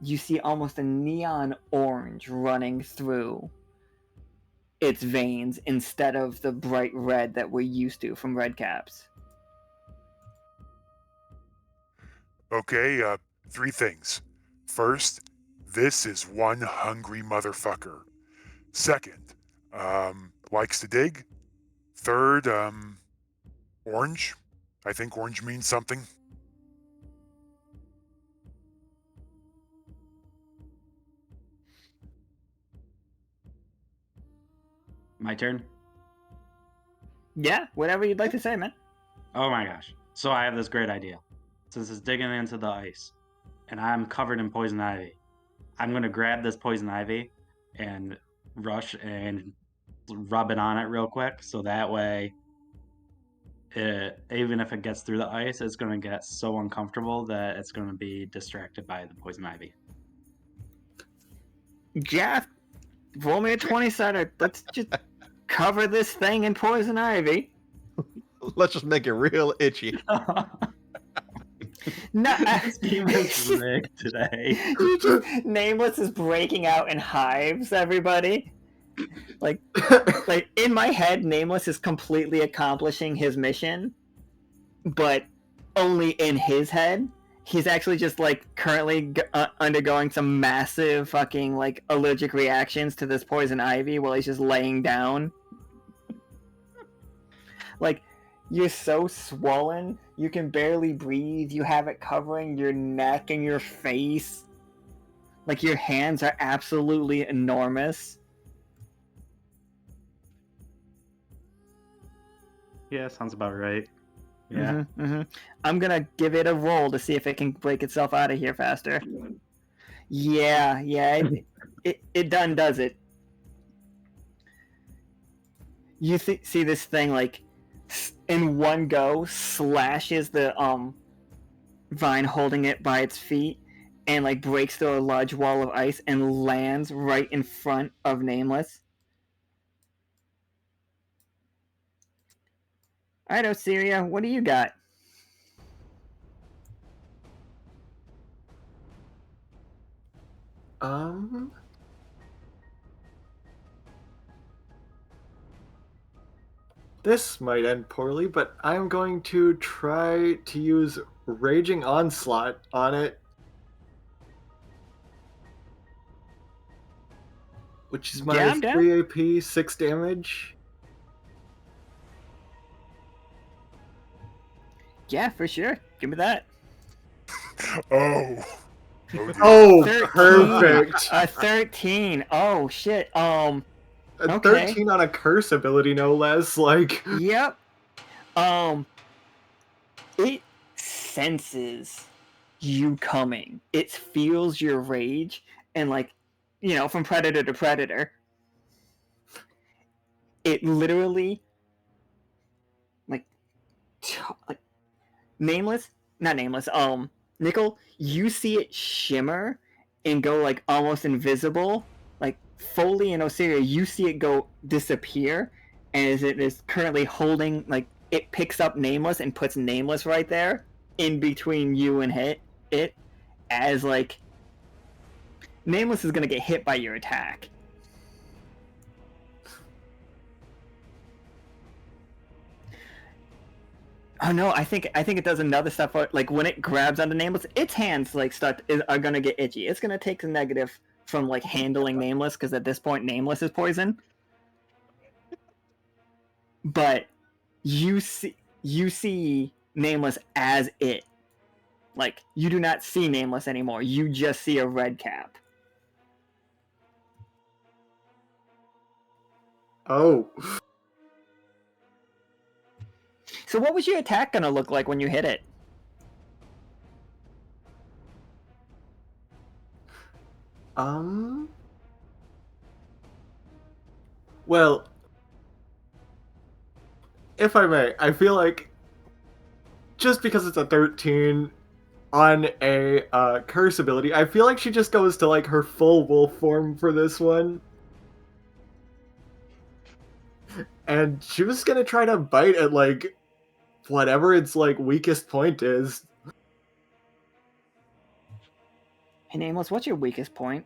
you see almost a neon orange running through its veins instead of the bright red that we're used to from red caps. Okay, 3 things. First, this is one hungry motherfucker. Second, likes to dig. Third, orange. I think orange means something. My turn? Yeah, whatever you'd like to say, man. Oh my gosh. So I have this great idea. Since it's digging into the ice, and I'm covered in poison ivy, I'm going to grab this poison ivy and rush and rub it on it real quick, so that way, even if it gets through the ice, it's going to get so uncomfortable that it's going to be distracted by the poison ivy. Jeff, roll me a 20-sided. Let's just cover this thing in poison ivy. Let's just make it real itchy. No, This game is rigged today. Nameless is breaking out in hives, everybody. Like in my head, Nameless is completely accomplishing his mission, but only in his head. He's actually just, like, currently undergoing some massive fucking, like, allergic reactions to this poison ivy while he's just laying down. Like, you're so swollen, you can barely breathe, you have it covering your neck and your face. Like, your hands are absolutely enormous. Yeah, sounds about right. Yeah. I'm gonna give it a roll to see if it can break itself out of here faster. Yeah, it done does it. You see this thing, like, in one go slashes the vine holding it by its feet and, like, breaks through a large wall of ice and lands right in front of Nameless. Alright, Osiria, what do you got? This might end poorly, but I'm going to try to use Raging Onslaught on it, which is my Yeah, I'm down. 3 AP, 6 damage. Yeah, for sure. Give me that. Oh. Oh, 13. perfect. A 13. Oh, shit. A Okay. 13 on a curse ability, no less. Like, Yep. It senses you coming. It feels your rage, and, like, you know, from predator to predator, it literally, like Nameless, not Nameless, Nicol, you see it shimmer and go like almost invisible. Like Foley and Osiria, you see it go disappear as it is currently holding, like, it picks up Nameless and puts Nameless right there in between you and it as like Nameless is gonna get hit by your attack. Oh no, I think it does another stuff. Like when it grabs onto Nameless, its hands like are gonna get itchy. It's gonna take the negative from like handling Nameless, because at this point Nameless is poison. But you see Nameless as it. Like you do not see Nameless anymore. You just see a red cap. Oh. So what was your attack gonna look like when you hit it? Well, if I may, I feel like just because it's a 13 on a curse ability, I feel like she just goes to like her full wolf form for this one. And she was gonna try to bite at like whatever its like weakest point is. Hey Nameless, what's your weakest point?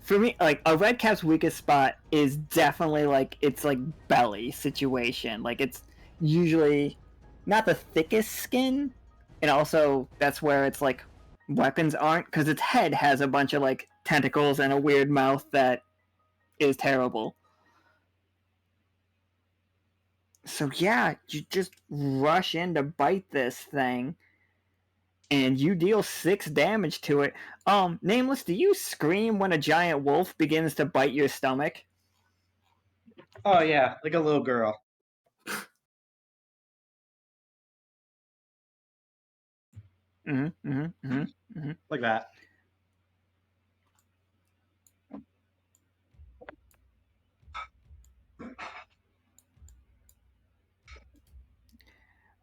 For me, like a red cap's weakest spot is definitely like its like belly situation. Like it's usually not the thickest skin, and also that's where its like weapons aren't, because its head has a bunch of like tentacles and a weird mouth that is terrible. So yeah, you just rush in to bite this thing, and you deal 6 damage to it. Nameless, do you scream when a giant wolf begins to bite your stomach? Oh yeah, like a little girl. Like that.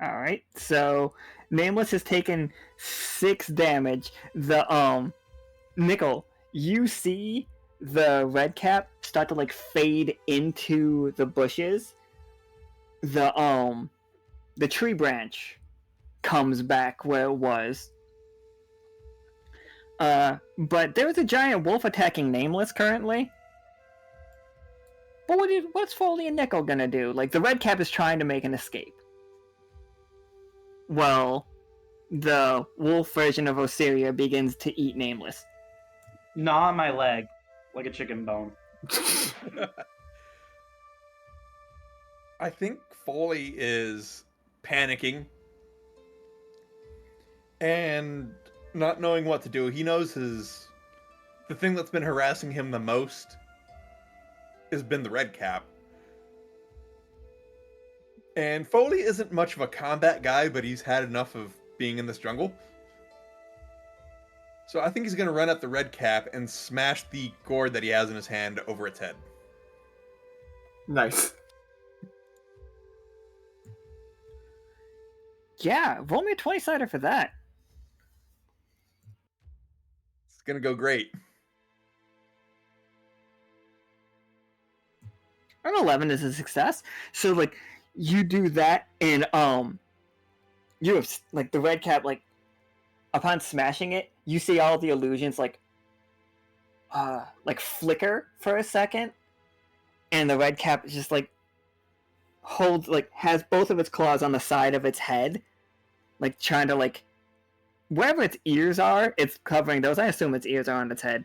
Alright, so Nameless has taken 6 damage. The Nicol, you see the red cap start to like fade into the bushes. The tree branch comes back where it was. But there's a giant wolf attacking Nameless currently. But what's Foley and Nichol gonna do? Like, the red cap is trying to make an escape. Well, the wolf version of Osiria begins to eat Nameless. Gnaw on my leg like a chicken bone. I think Foley is panicking and not knowing what to do. He knows the thing that's been harassing him the most has been the red cap. And Foley isn't much of a combat guy, but he's had enough of being in this jungle. So I think he's going to run at the red cap and smash the gourd that he has in his hand over its head. Nice. Yeah, roll me a 20-sider for that. It's going to go great. An 11 is a success. So, like, you do that, and, you have, like, the red cap, like, upon smashing it, you see all the illusions, like, flicker for a second, and the red cap just, like, holds, like, has both of its claws on the side of its head, like, trying to, like, wherever its ears are, it's covering those. I assume its ears are on its head.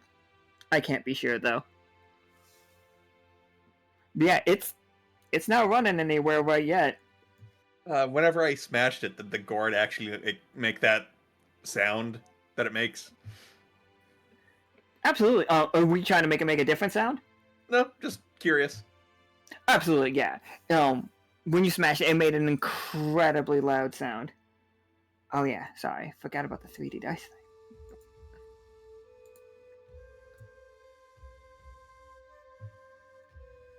I can't be sure, though. But yeah, it's not running anywhere right yet. Whenever I smashed it, did the gourd actually make that sound that it makes? Absolutely. Are we trying to make it make a different sound? No, just curious. Absolutely, yeah. When you smash it, it made an incredibly loud sound. Oh yeah, sorry, forgot about the 3D dice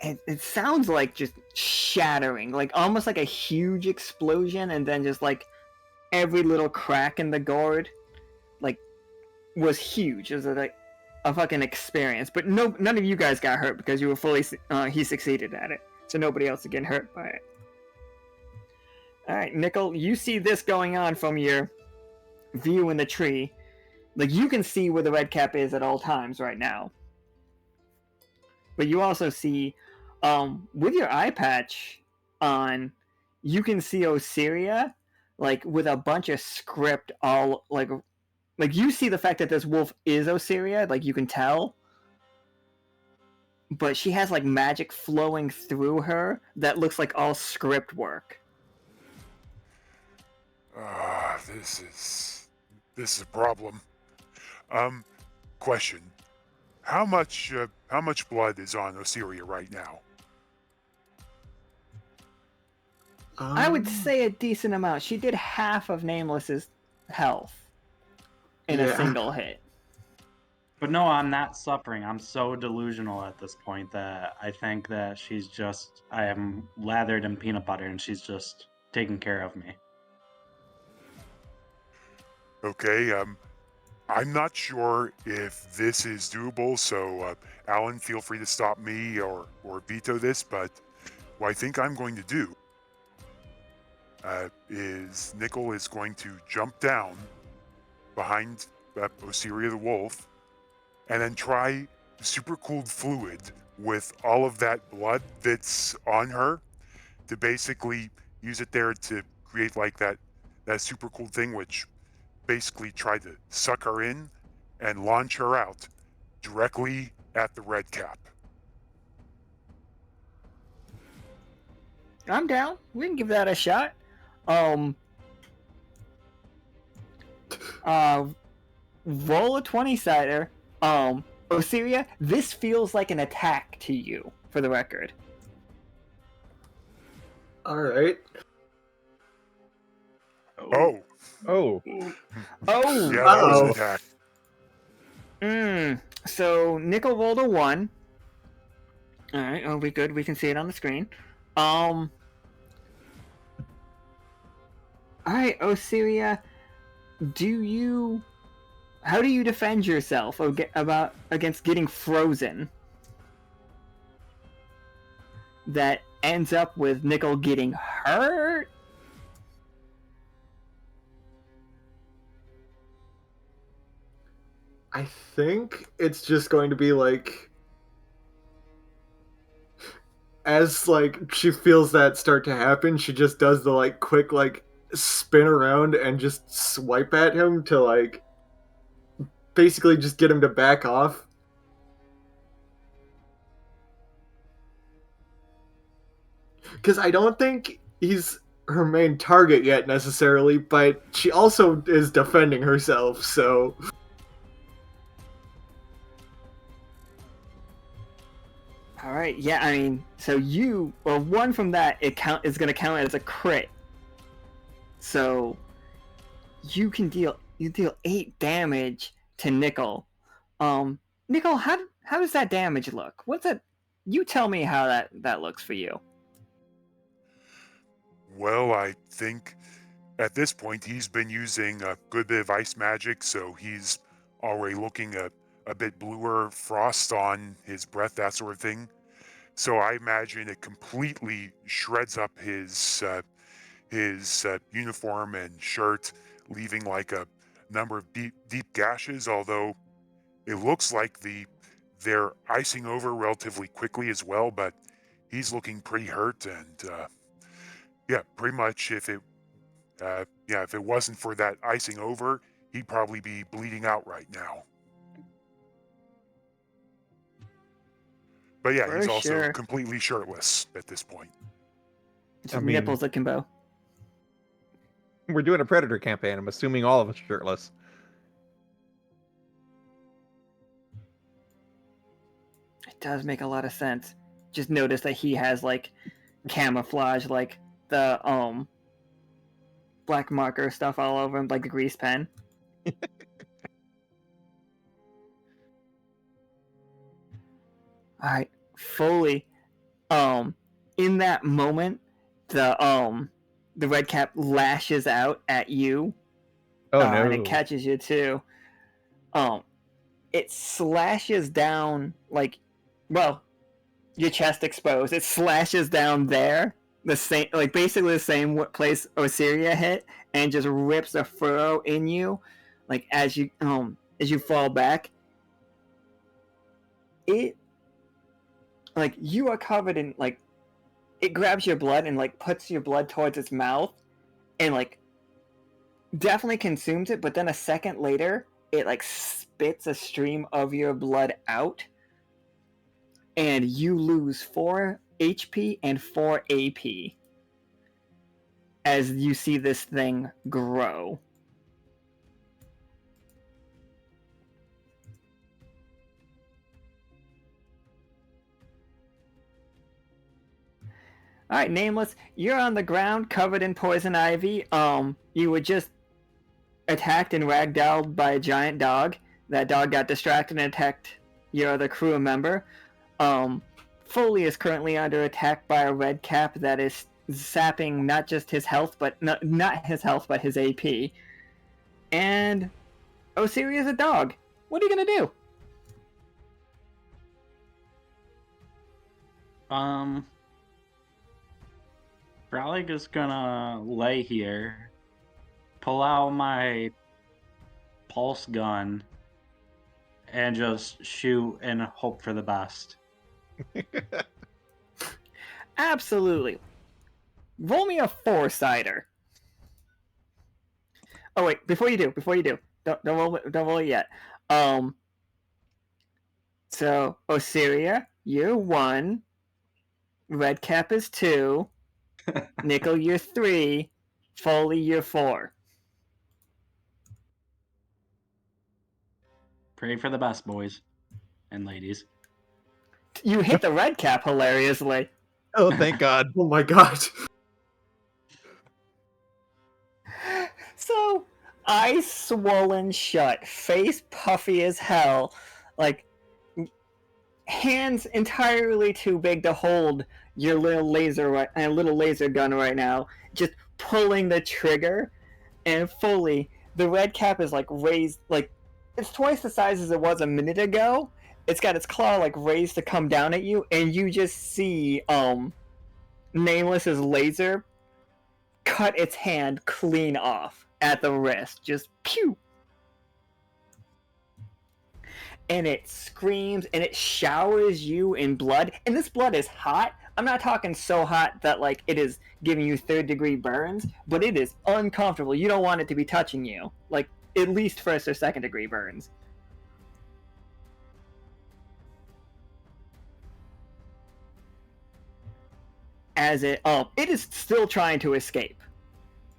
thing. It sounds like just shattering, like almost like a huge explosion, and then just like every little crack in the gourd, like, was huge. It was like a fucking experience. But none of you guys got hurt because you were fully. He succeeded at it, so nobody else would get hurt by it. All right, Nichol, you see this going on from your view in the tree. Like, you can see where the red cap is at all times right now. But you also see, with your eye patch on, you can see Osiria, like, with a bunch of script all, like you see the fact that this wolf is Osiria, like, you can tell. But she has, like, magic flowing through her that looks like all script work. This is a problem. Question: How much blood is on Osiria right now? I would say a decent amount. She did half of Nameless's health in a single hit. But no, I'm not suffering. I'm so delusional at this point that I think that I am lathered in peanut butter and she's just taking care of me. Okay, I'm not sure if this is doable, so Alan, feel free to stop me or veto this, but what I think I'm going to do is Nichol is going to jump down behind Osiria the wolf and then try super cooled fluid with all of that blood that's on her to basically use it there to create like that super cool thing, which basically tried to suck her in and launch her out directly at the red cap. I'm down. We can give that a shot. Roll a 20-sider. Osiria, this feels like an attack to you, for the record. Alright. Oh. Oh. Oh! Yeah, that was an attack. So, Nichol rolled a 1. Alright, oh, we good. We can see it on the screen. Alright, Osiria, how do you defend yourself against getting frozen? That ends up with Nichol getting hurt? I think it's just going to be like, as like she feels that start to happen, she just does the like quick like spin around and just swipe at him to like basically just get him to back off. Because I don't think he's her main target yet necessarily, but she also is defending herself, so... Alright, yeah, I mean, so one from that, is going to count as a crit. So, you deal 8 damage to Nichol. Nichol, how does that damage look? What's that? You tell me how that looks for you. Well, I think at this point he's been using a good bit of ice magic, so he's already looking a bit bluer, frost on his breath, that sort of thing. So I imagine it completely shreds up his uniform and shirt, leaving like a number of deep gashes, although it looks like they're icing over relatively quickly as well, but he's looking pretty hurt, and yeah, pretty much if it wasn't for that icing over, he'd probably be bleeding out right now. But yeah, he's also completely shirtless at this point. Just nipples akimbo. We're doing a Predator campaign. I'm assuming all of us are shirtless. It does make a lot of sense. just notice that he has like camouflage, like the black marker stuff all over him, like the grease pen. All right, Foley. In that moment, the red cap lashes out at you. Oh no! And it catches you too. It slashes down like, well, your chest exposed. It slashes down there, the same, like basically the same place Osiria hit, and just rips a furrow in you, like as you fall back. It, like, you are covered in, like, it grabs your blood and like puts your blood towards its mouth, and like definitely consumes it. But then a second later, it like spits a stream of your blood out, and you lose 4 HP and 4 AP as you see this thing grow. Alright, Nameless, you're on the ground covered in poison ivy. You were just attacked and ragdolled by a giant dog. That dog got distracted and attacked your other crew member. Foley is currently under attack by a red cap that is sapping not just his health, but not his health, but his AP. And Osiria is a dog. What are you gonna do? Probably just gonna lay here, pull out my pulse gun, and just shoot and hope for the best. Absolutely. Roll me a 4-sider. Oh wait, before you do, don't roll it yet. So Osiria, you're 1. Red cap is 2. Nichol, you're 3. Foley, you're 4. Pray for the best, boys and ladies. You hit the red cap hilariously. Oh, thank God! Oh my god. So, eyes swollen shut, face puffy as hell, like hands entirely too big to hold your little laser gun right now, just pulling the trigger, and fully the red cap is like raised, like it's twice the size as it was a minute ago. It's got its claw like raised to come down at you, and you just see Nameless's laser cut its hand clean off at the wrist, just pew. And it screams and it showers you in blood, and this blood is hot. I'm not talking so hot that like it is giving you 3rd-degree burns, but it is uncomfortable. You don't want it to be touching you, like at least 1st or 2nd-degree burns. As it is still trying to escape,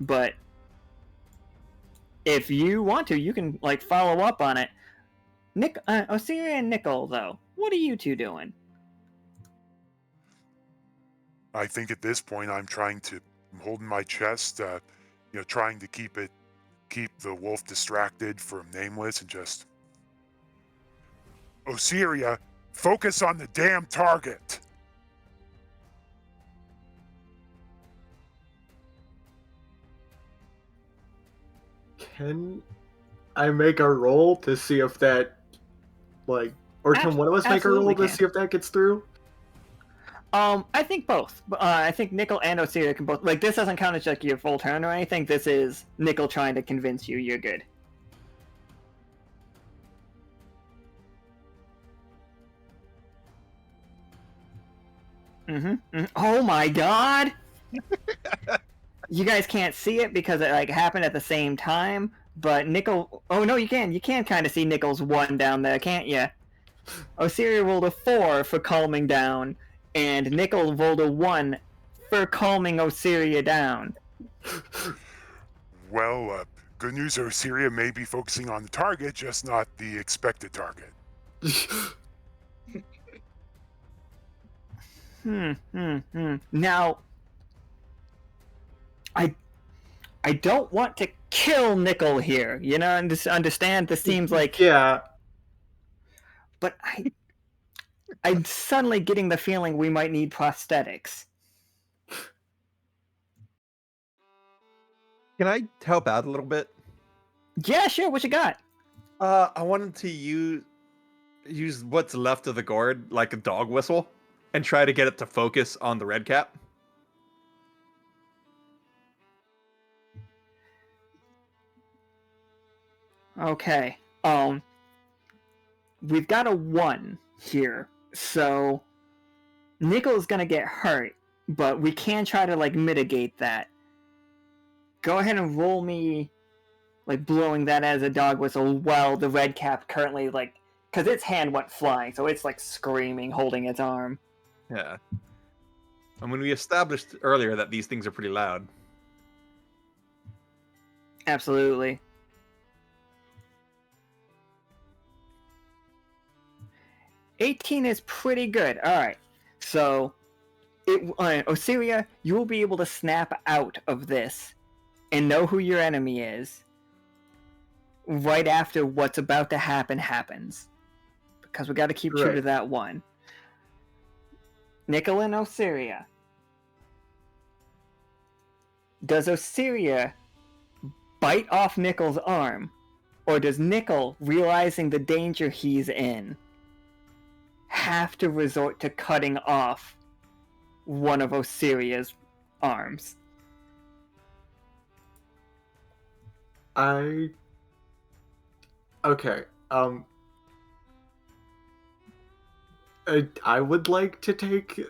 but if you want to, you can like follow up on it. Osiria and Nicol, though, what are you two doing? I think at this point I'm holding my chest, trying to keep the wolf distracted from Nameless, and just, Osiria, focus on the damn target. Can I make a roll to see if that, like, or can one of us make a roll to see if that gets through? I think both. I think Nichol and Osiria can both. Like, this doesn't count as like your full turn or anything. This is Nichol trying to convince you you're good. Oh my god! You guys can't see it because it like happened at the same time, but Nichol... Oh no, you can. You can kind of see Nichol's 1 down there, can't you? Osiria rolled a 4 for calming down, and Nichol rolled a 1 for calming Osiria down. Well, good news, Osiria may be focusing on the target, just not the expected target. Now, I don't want to kill Nicol here. You know, and just understand this seems like. Yeah. But I'm suddenly getting the feeling we might need prosthetics. Can I help out a little bit? Yeah, sure. What you got? I wanted to use what's left of the gourd, like a dog whistle, and try to get it to focus on the red cap. Okay. We've got a 1 here, so Nicol's gonna get hurt, but we can try to like mitigate that. Go ahead and roll me like blowing that as a dog whistle while the red cap currently like because its hand went flying, so it's like screaming, holding its arm. Yeah. And when we established earlier that these things are pretty loud. Absolutely. $18 is pretty good. All right, so Osiria, you will be able to snap out of this and know who your enemy is right after what's about to happen happens, because we got to keep true to that one. Nichol and Osiria. Does Osiria bite off Nicol's arm, or does Nichol, realizing the danger he's in, have to resort to cutting off one of Osiria's arms? Okay. I would like to take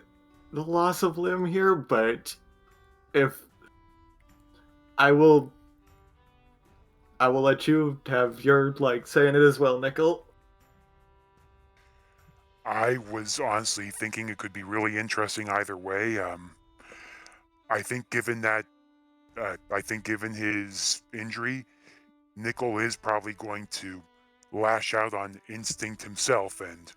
the loss of limb here, but if I will let you have your like saying it as well, Nicol. I was honestly thinking it could be really interesting either way. I think given his injury, Nichol is probably going to lash out on instinct himself and,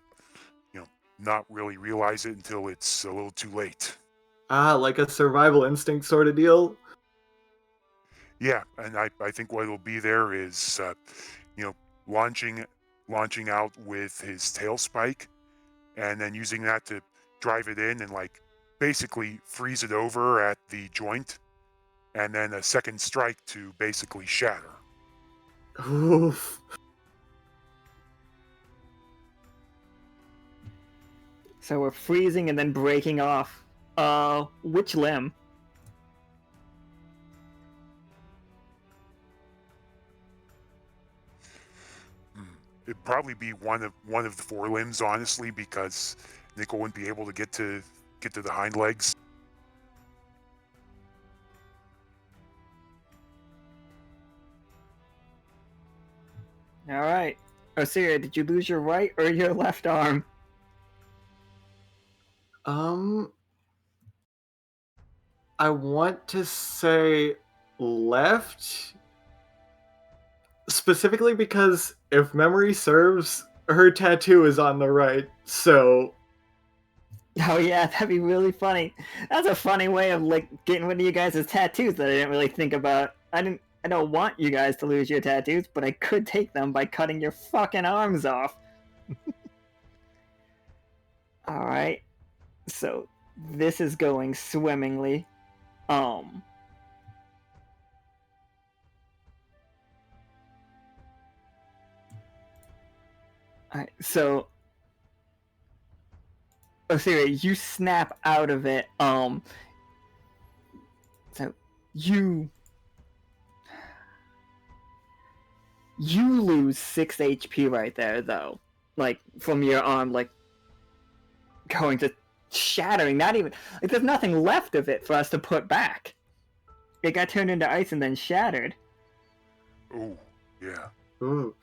not really realize it until it's a little too late. Like a survival instinct sort of deal. Yeah, and I think what it'll be there is, launching out with his tail spike, and then using that to drive it in and basically freeze it over at the joint, and then a second strike to basically shatter. Oof. So we're freezing and then breaking off. Which limb? It'd probably be one of the forelimbs, honestly, because Nichol wouldn't be able to get to the hind legs. All right, Osiria, did you lose your right or your left arm? I want to say left, specifically because if memory serves, her tattoo is on the right, so... Oh yeah, that'd be really funny. That's a funny way of getting rid of you guys' tattoos that I didn't really think about. I don't want you guys to lose your tattoos, but I could take them by cutting your fucking arms off. Alright. So this is going swimmingly. Alright, so Osiria, you snap out of it. So you lose 6 HP right there, though. From your arm, going to shattering. Not even there's nothing left of it for us to put back. It got turned into ice and then shattered. Ooh, yeah. Ooh.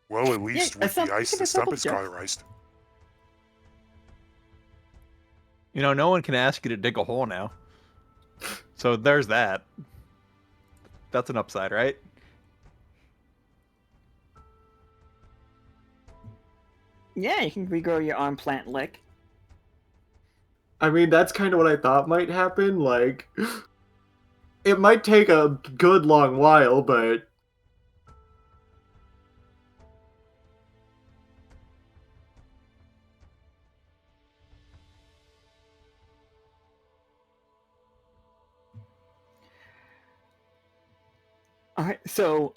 Well, at least with the ice, the stump is cauterized. No one can ask you to dig a hole now. So there's that. That's an upside, right? Yeah, you can regrow your arm plant lick. I mean, that's kind of what I thought might happen. Like, it might take a good long while, but Alright, so,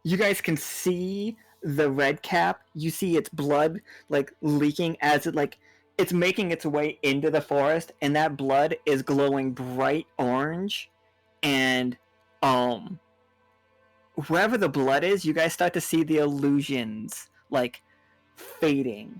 you guys can see the red cap. You see its blood, like, leaking as it, like, it's making its way into the forest, and that blood is glowing bright orange, and, wherever the blood is, you guys start to see the illusions, like, fading.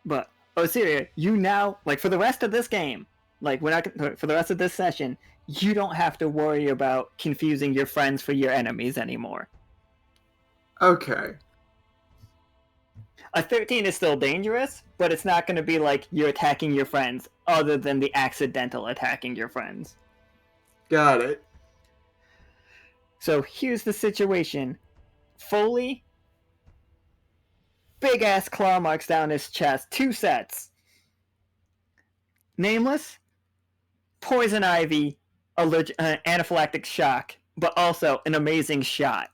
But Osiria, you now, like, for the rest of this game, like, we're not for the rest of this session, you don't have to worry about confusing your friends for your enemies anymore. okay. A 13 is still dangerous, but it's not going to be like you're attacking your friends, other than the accidental attacking your friends. Got it. So here's the situation. Foley, big ass claw marks down his chest, 2 sets. Nameless, poison ivy, anaphylactic shock, but also an amazing shot.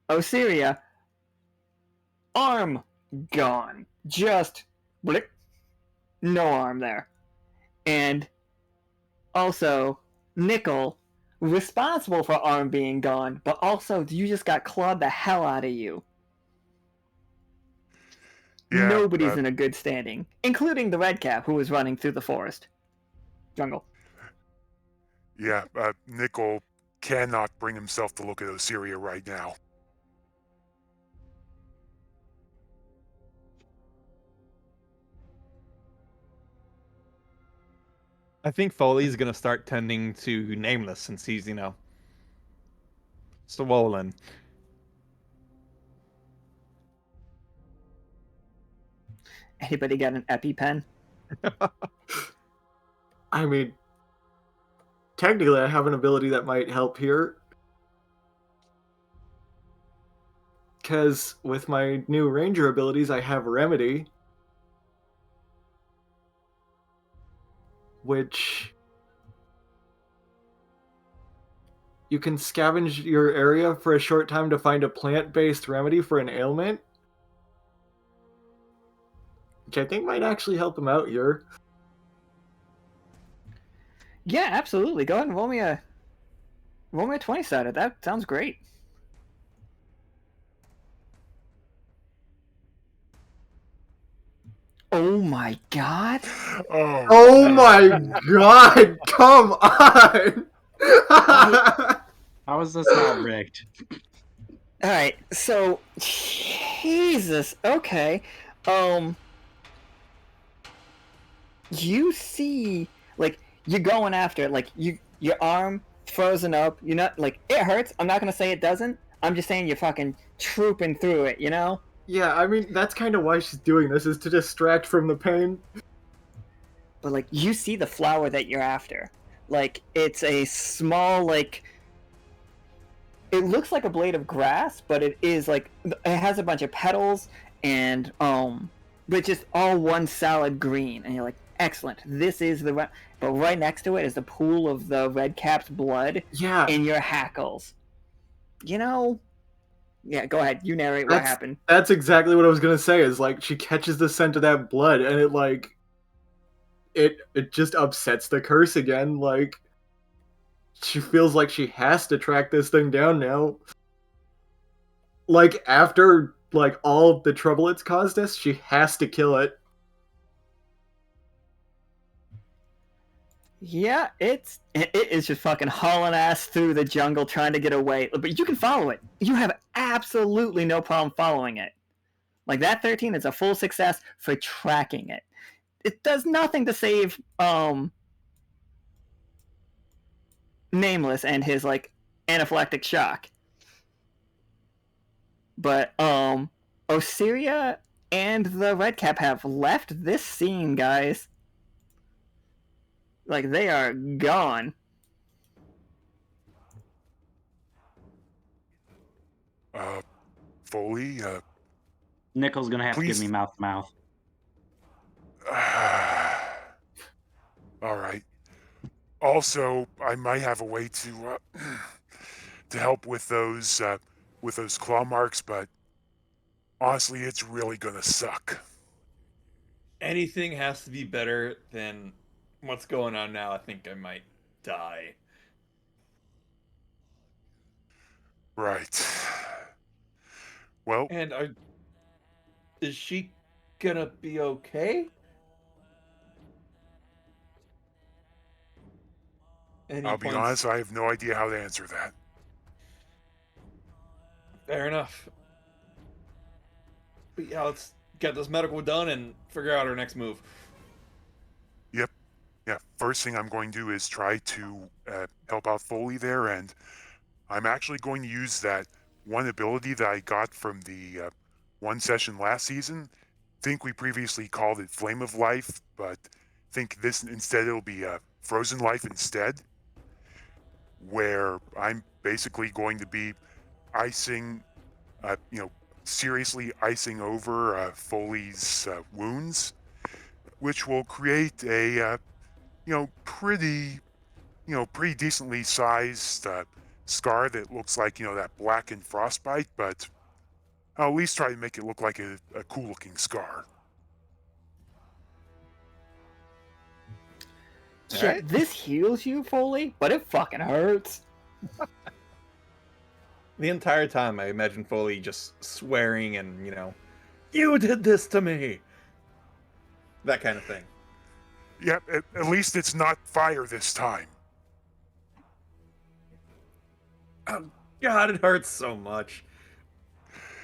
Osiria, arm gone. Just blip. No arm there. And also, Nichol, responsible for arm being gone, but also you just got clawed the hell out of you. Yeah, Nobody's in a good standing, including the red cap who was running through the forest. Jungle. Yeah, Nicol cannot bring himself to look at Osiria right now. I think Foley's gonna start tending to Nameless since he's, swollen. Anybody got an EpiPen? I mean, technically, I have an ability that might help here. Because with my new ranger abilities, I have Remedy. Which you can scavenge your area for a short time to find a plant-based remedy for an ailment. Which I think might actually help him out here. Yeah, absolutely. Go ahead and roll me a 20-sided. That sounds great. Oh my god. Oh my god! Come on! How is this not rigged? Alright, so Jesus, okay. You see, like, you're going after it, like, your arm frozen up, you're not, like, it hurts, I'm not gonna say it doesn't, I'm just saying you're fucking trooping through it, you know? Yeah, I mean, that's kind of why she's doing this, is to distract from the pain. But, like, you see the flower that you're after. Like, it's a small, like, it looks like a blade of grass, but it is, like, it has a bunch of petals, and, but just all one solid green, and you're like, excellent, this is the but right next to it is the pool of the red cap's blood in your hackles. You know, yeah, go ahead, you narrate what happened. That's exactly what I was gonna say, is like she catches the scent of that blood and it like it just upsets the curse again. Like she feels like she has to track this thing down now. Like after like all the trouble it's caused us, she has to kill it. Yeah, it is just fucking hauling ass through the jungle trying to get away. But you can follow it. You have absolutely no problem following it. Like, that 13 is a full success for tracking it. It does nothing to save Nameless and his, like, anaphylactic shock. But Osiria, and the Redcap have left this scene, guys. Like, they are gone. Foley, Nicol's gonna have to give Please. me mouth to mouth. all right. Also, I might have a way to help with those claw marks, but honestly, it's really gonna suck. Anything has to be better than what's going on now. I think I might die. Right. Well, And is she gonna be okay? Any I'll be points? honest, I have no idea how to answer that. Fair enough. But yeah, let's get this medical done and figure out our next move. Yep. Yeah, first thing I'm going to do is try to help out Foley there, and I'm actually going to use that one ability that I got from the one session last season. Think we previously called it Flame of Life, but think this instead it'll be Frozen Life instead, where I'm basically going to be icing, seriously icing over Foley's wounds, which will create a, pretty decently sized scar that looks like, that blackened frostbite, but I'll at least try to make it look like a cool looking scar. Yeah, Alright. this heals you, Foley, but it fucking hurts. The entire time, I imagine Foley just swearing and, you did this to me! That kind of thing. Yep, at least it's not fire this time. Oh, God, it hurts so much.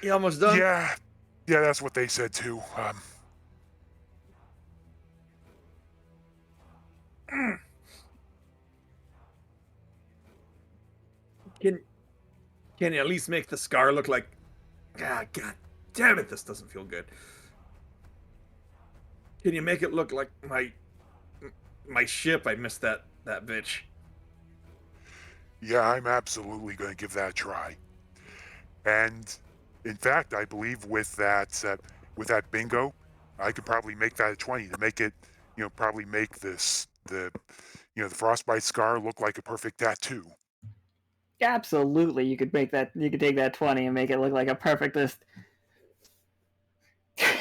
You almost done? Yeah, that's what they said too. Can you at least make the scar look like... Ah, God damn it, this doesn't feel good. Can you make it look like my ship? I missed that bitch. Yeah, I'm absolutely going to give that a try. And in fact, I believe with that bingo, I could probably make that a 20 to make it, probably make the frostbite scar look like a perfect tattoo. Absolutely, you could take that 20 and make it look like a perfect list.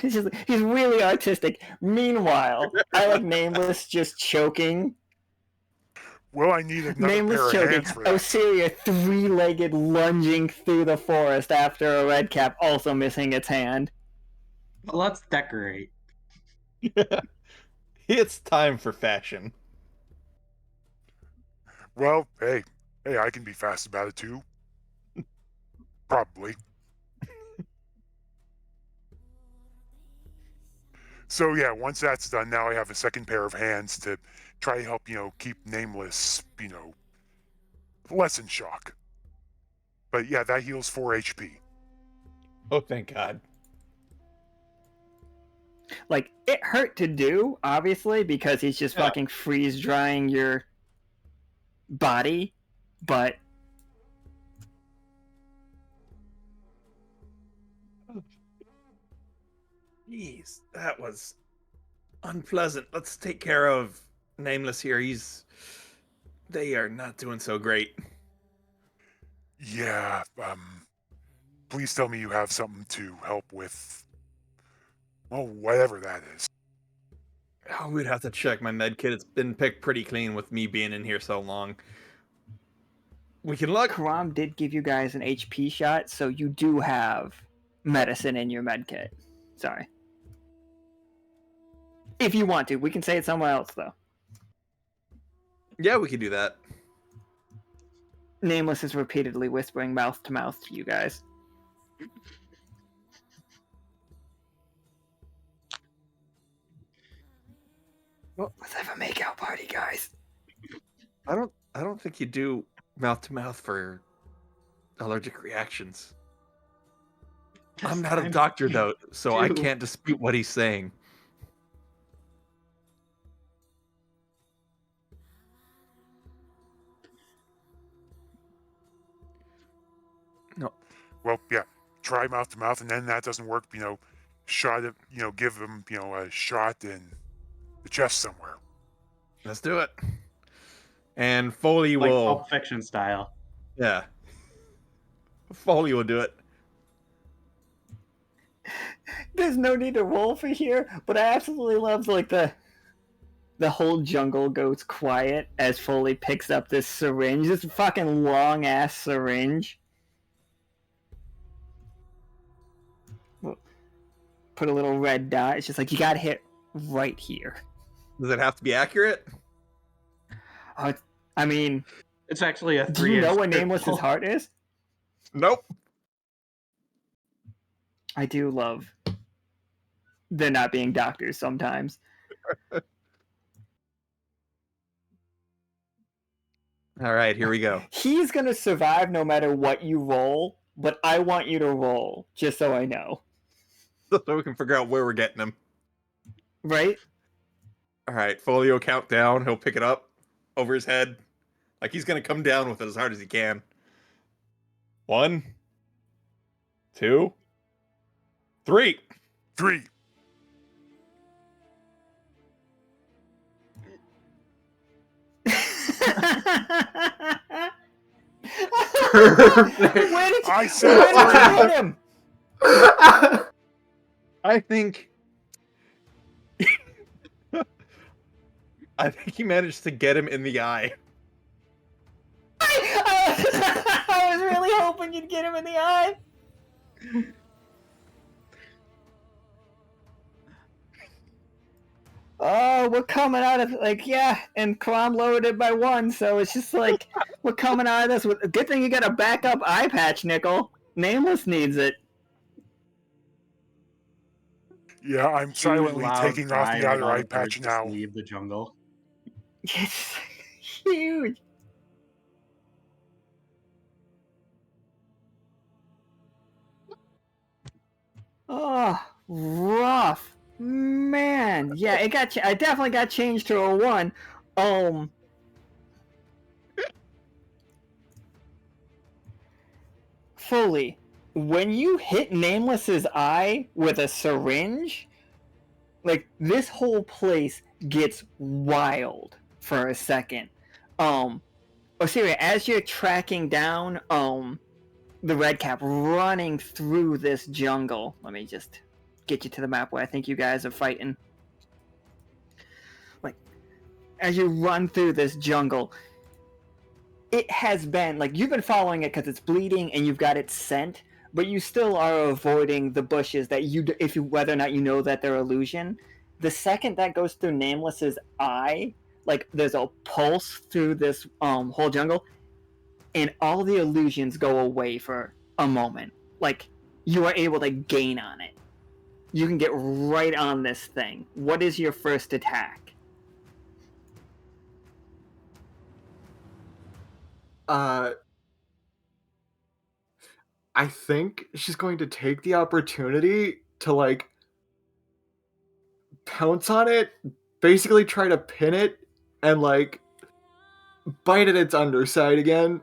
He's really artistic. Meanwhile, I like Nameless just choking. Well, I need another Nameless pair of choking. hands for that. Osiria three-legged lunging through the forest after a Redcap also missing its hand. But let's decorate. It's time for fashion. Well, hey, I can be fast about it too. Probably. So yeah, once that's done, now I have a second pair of hands to try to help, keep Nameless, less in shock. But yeah, that heals 4 HP. Oh, thank God. Like, it hurt to do, obviously, because he's just fucking freeze-drying your body, but... Jeez, that was unpleasant. Let's take care of Nameless here. They are not doing so great. Yeah, please tell me you have something to help with, well, whatever that is. Oh, we'd have to check my med kit. It's been picked pretty clean with me being in here so long. We can look. Karam did give you guys an HP shot, so you do have medicine in your med kit. Sorry. If you want to. We can say it somewhere else, though. Yeah, we can do that. Nameless is repeatedly whispering mouth to mouth to you guys. Well, let's have a makeout party, guys. I don't think you do mouth to mouth for allergic reactions. I'm not a doctor, though, so I Two. can't dispute what he's saying. No. Well, yeah, try mouth to mouth, and then that doesn't work, shot it, give him, a shot in the chest somewhere. Let's do it. And Foley Like will... Pulp Fiction style. Yeah. Foley will do it. There's no need to roll for here, but I absolutely love like the whole jungle goes quiet as Foley picks up this syringe, this fucking long ass syringe. Put a little red dot. It's just like you gotta hit right here. Does it have to be accurate? I mean, It's actually a 3-inch. do you know what Nameless's heart is? Nope. I do love there not being doctors sometimes. All right, here we go. He's gonna survive no matter what you roll, but I want you to roll just so I know. So we can figure out where we're getting him. Right? All right, Foley will count down. He'll pick it up over his head. Like he's going to come down with it as hard as he can. 1, 2, 3. 3. Perfect. Where did I you, said where did you three. hit him? I think... I think he managed to get him in the eye. I was really hoping you'd get him in the eye. Oh, we're coming out of and Karam lowered it by 1, so it's just like we're coming out of this with. Good thing you got a backup eye patch, Nichol. Nameless needs it. Yeah, I'm silently Loud taking off cry the of other all eye the patch birds just now. Leave the jungle. It's huge. Oh, rough. Man, yeah, it got. I definitely got changed to a 1. Foley, when you hit Nameless's eye with a syringe, like this whole place gets wild for a second. Osiria, as you're tracking down the red cap running through this jungle, let me just get you to the map where I think you guys are fighting. Like, as you run through this jungle, it has been, like, you've been following it because it's bleeding and you've got its scent, but you still are avoiding the bushes that whether or not you know that they're illusion. The second that goes through Nameless's eye, like, there's a pulse through this whole jungle, and all the illusions go away for a moment. Like, you are able to gain on it. You can get right on this thing. What is your first attack? I think she's going to take the opportunity to, like, pounce on it, basically try to pin it, and, like, bite at its underside again.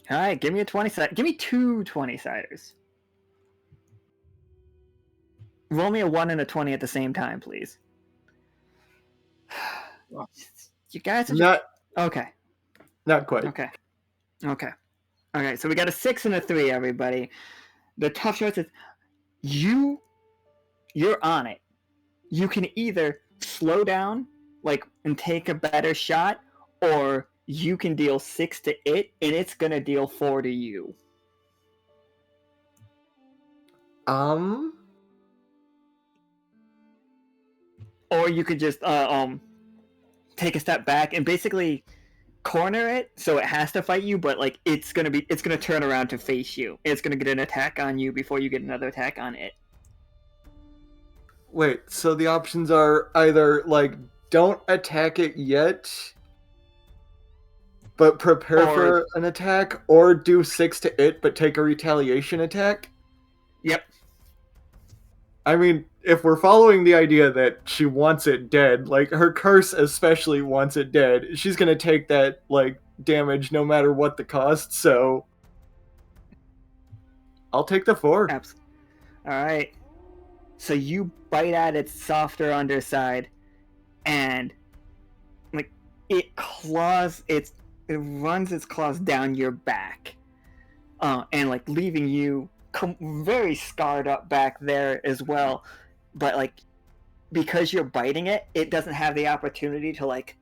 Alright, give me a 20-sider. Give me 2 20-siders. Roll me a 1 and a 20 at the same time, please. You guys are just... Okay. Not quite. Okay. Okay, so we got a 6 and a 3, everybody. The tough choice is you're on it. You can either slow down, like, and take a better shot, or you can deal 6 to it, and it's gonna deal 4 to you. Or you could just take a step back and basically corner it so it has to fight you, but like it's gonna turn around to face you. It's gonna get an attack on you before you get another attack on it. Wait, so the options are either, like, don't attack it yet, but prepare Or- for an attack, or do 6 to it but take a retaliation attack. Yep. I mean, if we're following the idea that she wants it dead, like her curse especially wants it dead, she's gonna take that like damage no matter what the cost, so I'll take the 4. Alright. So you bite at its softer underside, and like it runs its claws down your back, and like leaving you very scarred up back there as well. But like because you're biting it, it doesn't have the opportunity to like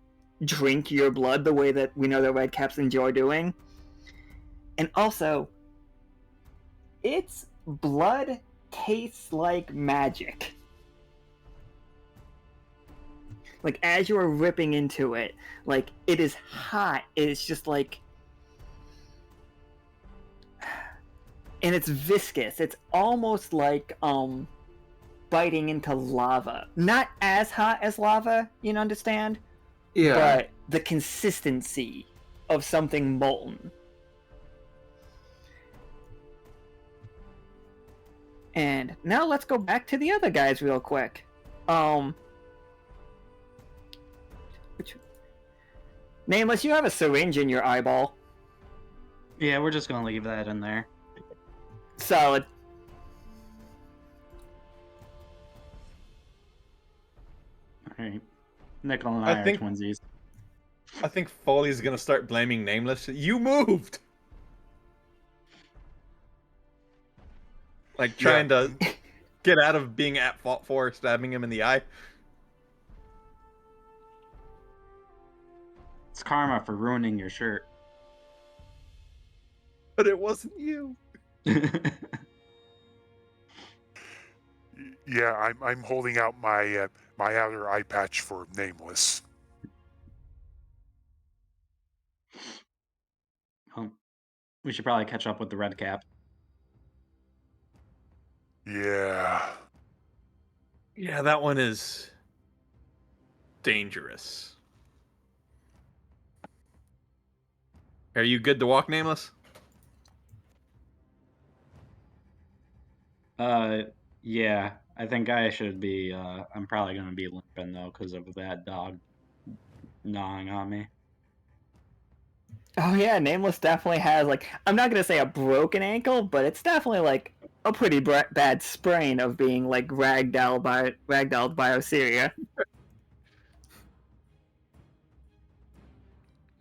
drink your blood the way that we know the red caps enjoy doing. And also, its blood tastes like magic. Like as you are ripping into it, like it is hot. It's just like, and it's viscous. It's almost like biting into lava. Not as hot as lava, you understand? Yeah. But the consistency of something molten. And now let's go back to the other guys real quick. Nameless, you have a syringe in your eyeball. Yeah, we're just gonna leave that in there. Solid. Alright. Nicol and I I think- are twinsies. I think Foley's gonna start blaming Nameless. You moved! Like trying to get out of being at fault for stabbing him in the eye. It's karma for ruining your shirt. But it wasn't you. Yeah, I'm holding out my my outer eye patch for Nameless. We should probably catch up with the red cap. Yeah. Yeah, that one is dangerous. Are you good to walk, Nameless? Yeah. I think I should be, I'm probably gonna be limping though because of that dog gnawing on me. Oh yeah, Nameless definitely has like, I'm not gonna say a broken ankle, but it's definitely like a pretty bad sprain of being like ragdolled by Osiria.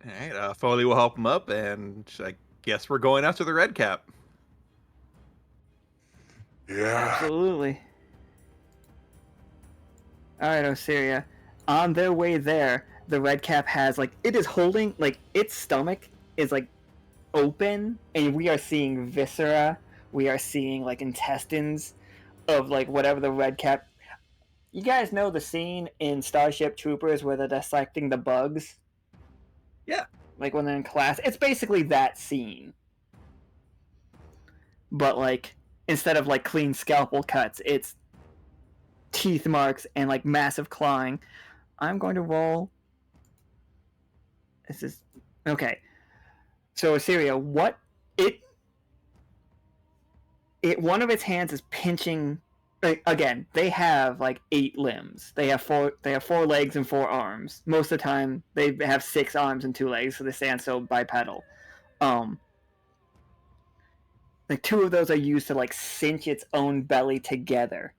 Alright, Foley will help him up, and I guess we're going after the red cap. Yeah. Absolutely. Alright, Osiria. On their way there, the red cap has like, it is holding like its stomach is like open, and we are seeing viscera, we are seeing like intestines of like whatever the red cap. You guys know the scene in Starship Troopers where they're dissecting the bugs? Yeah. Like when they're in class. It's basically that scene. But like, instead of like clean scalpel cuts, it's teeth marks and like massive clawing. I'm going to roll. This is okay. So Osiria, what it one of its hands is pinching. Again, they have like 8 limbs. They have 4 legs and 4 arms. Most of the time, they have 6 arms and 2 legs, so they stand so bipedal. Like 2 of those are used to like cinch its own belly together.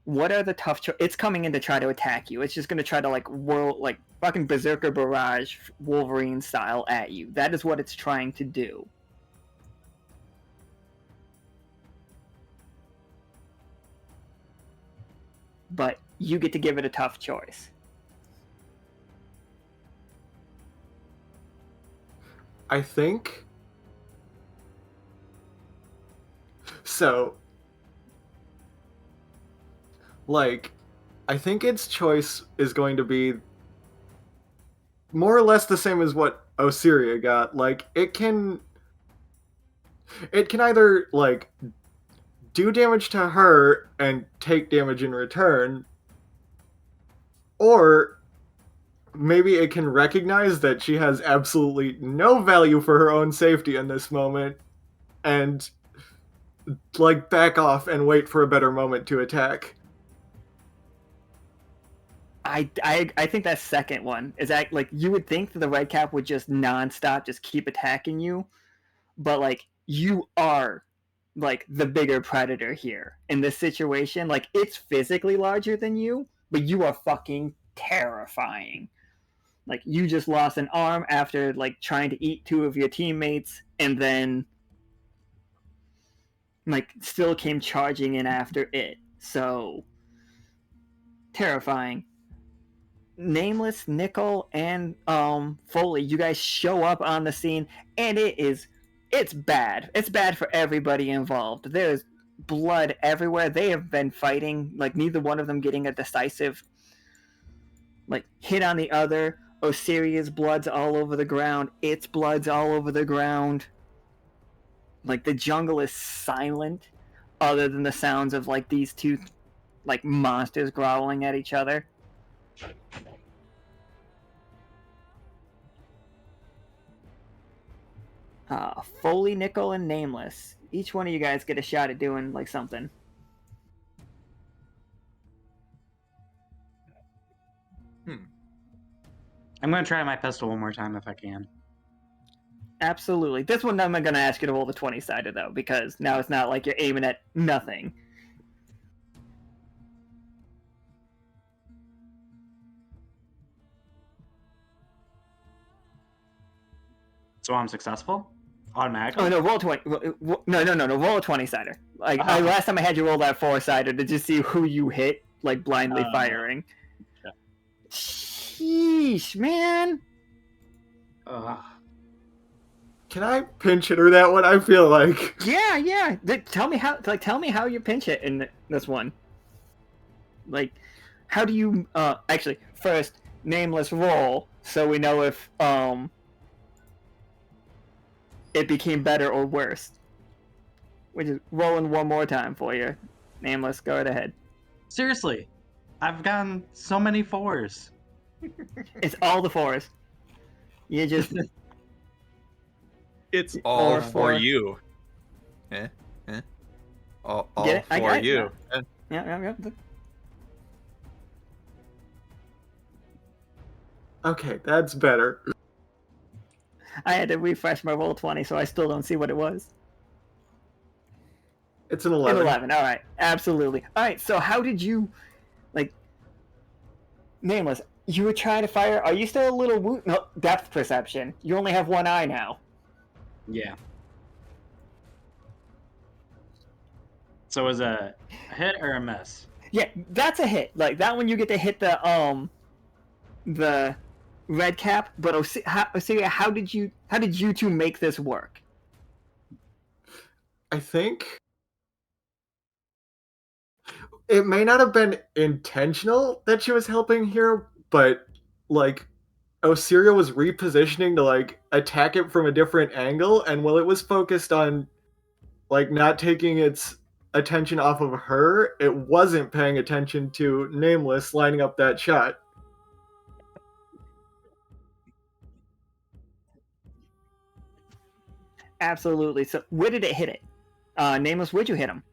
What are the tough it's coming in to try to attack you. It's just going to try to like whirl, like fucking Berserker Barrage Wolverine style at you. That is what it's trying to do. But you get to give it a tough choice. I think so. Like, I think its choice is going to be more or less the same as what Osiria got. Like, it can either like do damage to her and take damage in return, or maybe it can recognize that she has absolutely no value for her own safety in this moment and like back off and wait for a better moment to attack. I think that second one is that like you would think that the red cap would just nonstop just keep attacking you, but like you are like the bigger predator here in this situation. Like it's physically larger than you, but you are fucking terrifying. Like you just lost an arm after like trying to eat two of your teammates, and then like still came charging in after it. So terrifying. Nameless, Nicol, and Foley, you guys show up on the scene, and it's bad. It's bad for everybody involved. There's blood everywhere. They have been fighting, like neither one of them getting a decisive like hit on the other. Osiria's blood's all over the ground. Its blood's all over the ground. Like the jungle is silent, other than the sounds of like these two like monsters growling at each other. Foley, Nicol, and Nameless. Each one of you guys get a shot at doing like something. I'm gonna try my pistol one more time if I can. Absolutely. This one I'm gonna ask you to roll the 20-sided though, because now it's not like you're aiming at nothing. So I'm successful? Automatically? Oh no, roll 20. No, roll a 20-sider. Like last time I had you roll that 4-sider to just see who you hit, like blindly firing. Okay. Sheesh, man. Can I pinch hitter that one? I feel like. Yeah. Tell me how you pinch it in this one. Like, how do you actually first Nameless roll so we know if it became better or worse. We're just rolling one more time for you. Nameless, go right ahead. Seriously, I've gotten so many 4s. It's all the 4s. You just It's all Four. for you. All Get it? I for got it. you. yeah. Okay, that's better. I had to refresh my roll 20, so I still don't see what it was. It's an 11. An 11. All right, absolutely. All right, so how did you, like, Nameless? You were trying to fire. Are you still a little no depth perception? You only have one eye now. Yeah. So is a hit or a miss? Yeah, that's a hit. Like that one, you get to hit the red cap. But Osiria, how did you two make this work? I think it may not have been intentional that she was helping here, but like Osiria was repositioning to like attack it from a different angle, and while it was focused on like not taking its attention off of her, it wasn't paying attention to Nameless lining up that shot. Absolutely. So where did it hit it? Nameless, where'd you hit him?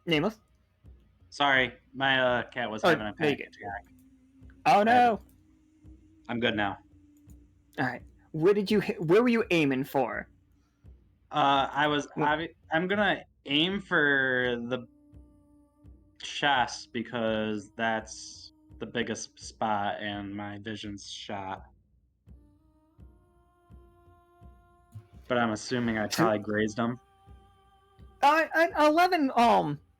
Nameless? Sorry, my cat was having a panic attack. Oh no! I'm good now. All right. Where did you hit? Where were you aiming for? I'm gonna aim for the chest because that's the biggest spot and my vision's shot. But I'm assuming I probably grazed him. 11.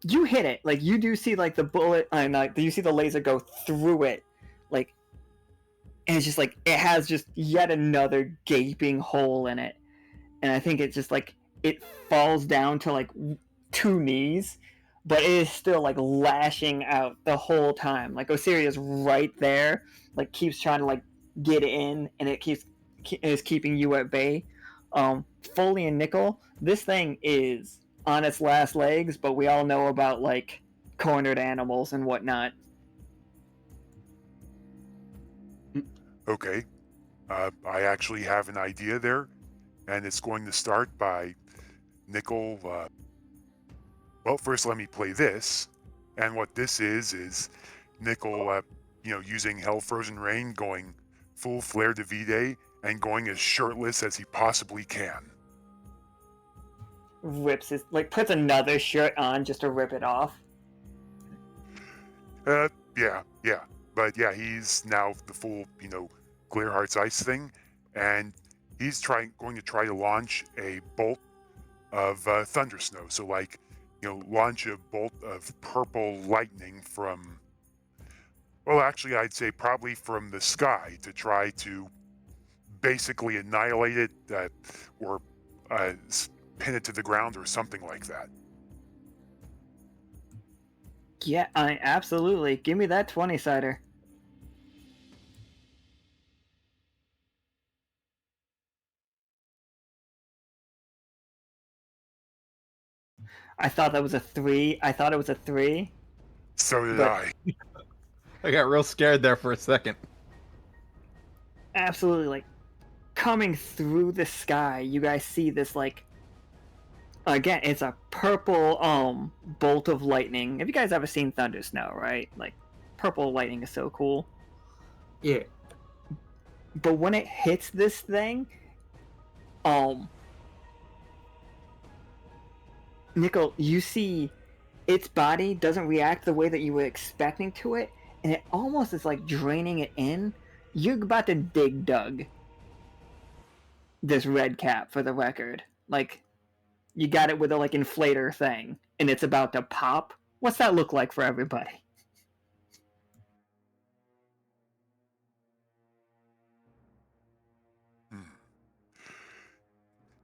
You hit it. Like you do see like the bullet, and you see the laser go through it, like, and it's just like it has just yet another gaping hole in it, and I think it's just like it falls down to like 2 knees, but it is still like lashing out the whole time. Like Osiria's right there, like keeps trying to like get in, and it is keeping you at bay. Foley and Nicol, this thing is on its last legs, but we all know about like cornered animals and whatnot. Okay. I actually have an idea there, and it's going to start by Nicol. Well, first let me play this, and what this is Nicol, using Hell Frozen Rain, going full Flare de Vide, and going as shirtless as he possibly can. Rips his, like, puts another shirt on just to rip it off. Yeah. But yeah, he's now the full, Clear Heart's Ice thing, and he's going to try to launch a bolt of thunder snow. So, like, launch a bolt of purple lightning from, well, actually, I'd say probably from the sky to try to basically annihilate it or pin it to the ground or something like that. Yeah, absolutely. Give me that 20-sider. I thought that was a 3. I thought it was a 3. So did But- I. I got real scared there for a second. Absolutely, like, coming through the sky, you guys see this, like, again, it's a purple bolt of lightning. Have you guys ever seen thunder snow, right? Like, purple lightning is so cool. Yeah. But when it hits this thing, Nicol, you see its body doesn't react the way that you were expecting to it, and it almost is like draining it in. You're about to dig dug this red cap, for the record. Like, you got it with a like inflator thing, and it's about to pop. What's that look like for everybody?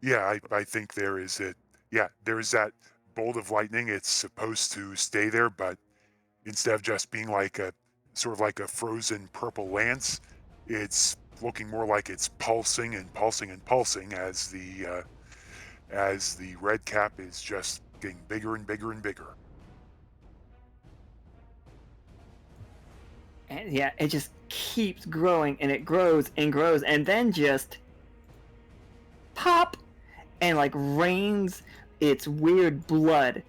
Yeah, I think there is it. Yeah, there's that bolt of lightning. It's supposed to stay there, but instead of just being like a sort of like a frozen purple lance, it's looking more like it's pulsing and pulsing and pulsing as the red cap is just getting bigger and bigger and bigger. And yeah, it just keeps growing, and it grows and grows, and then just pop, and like rains its weird blood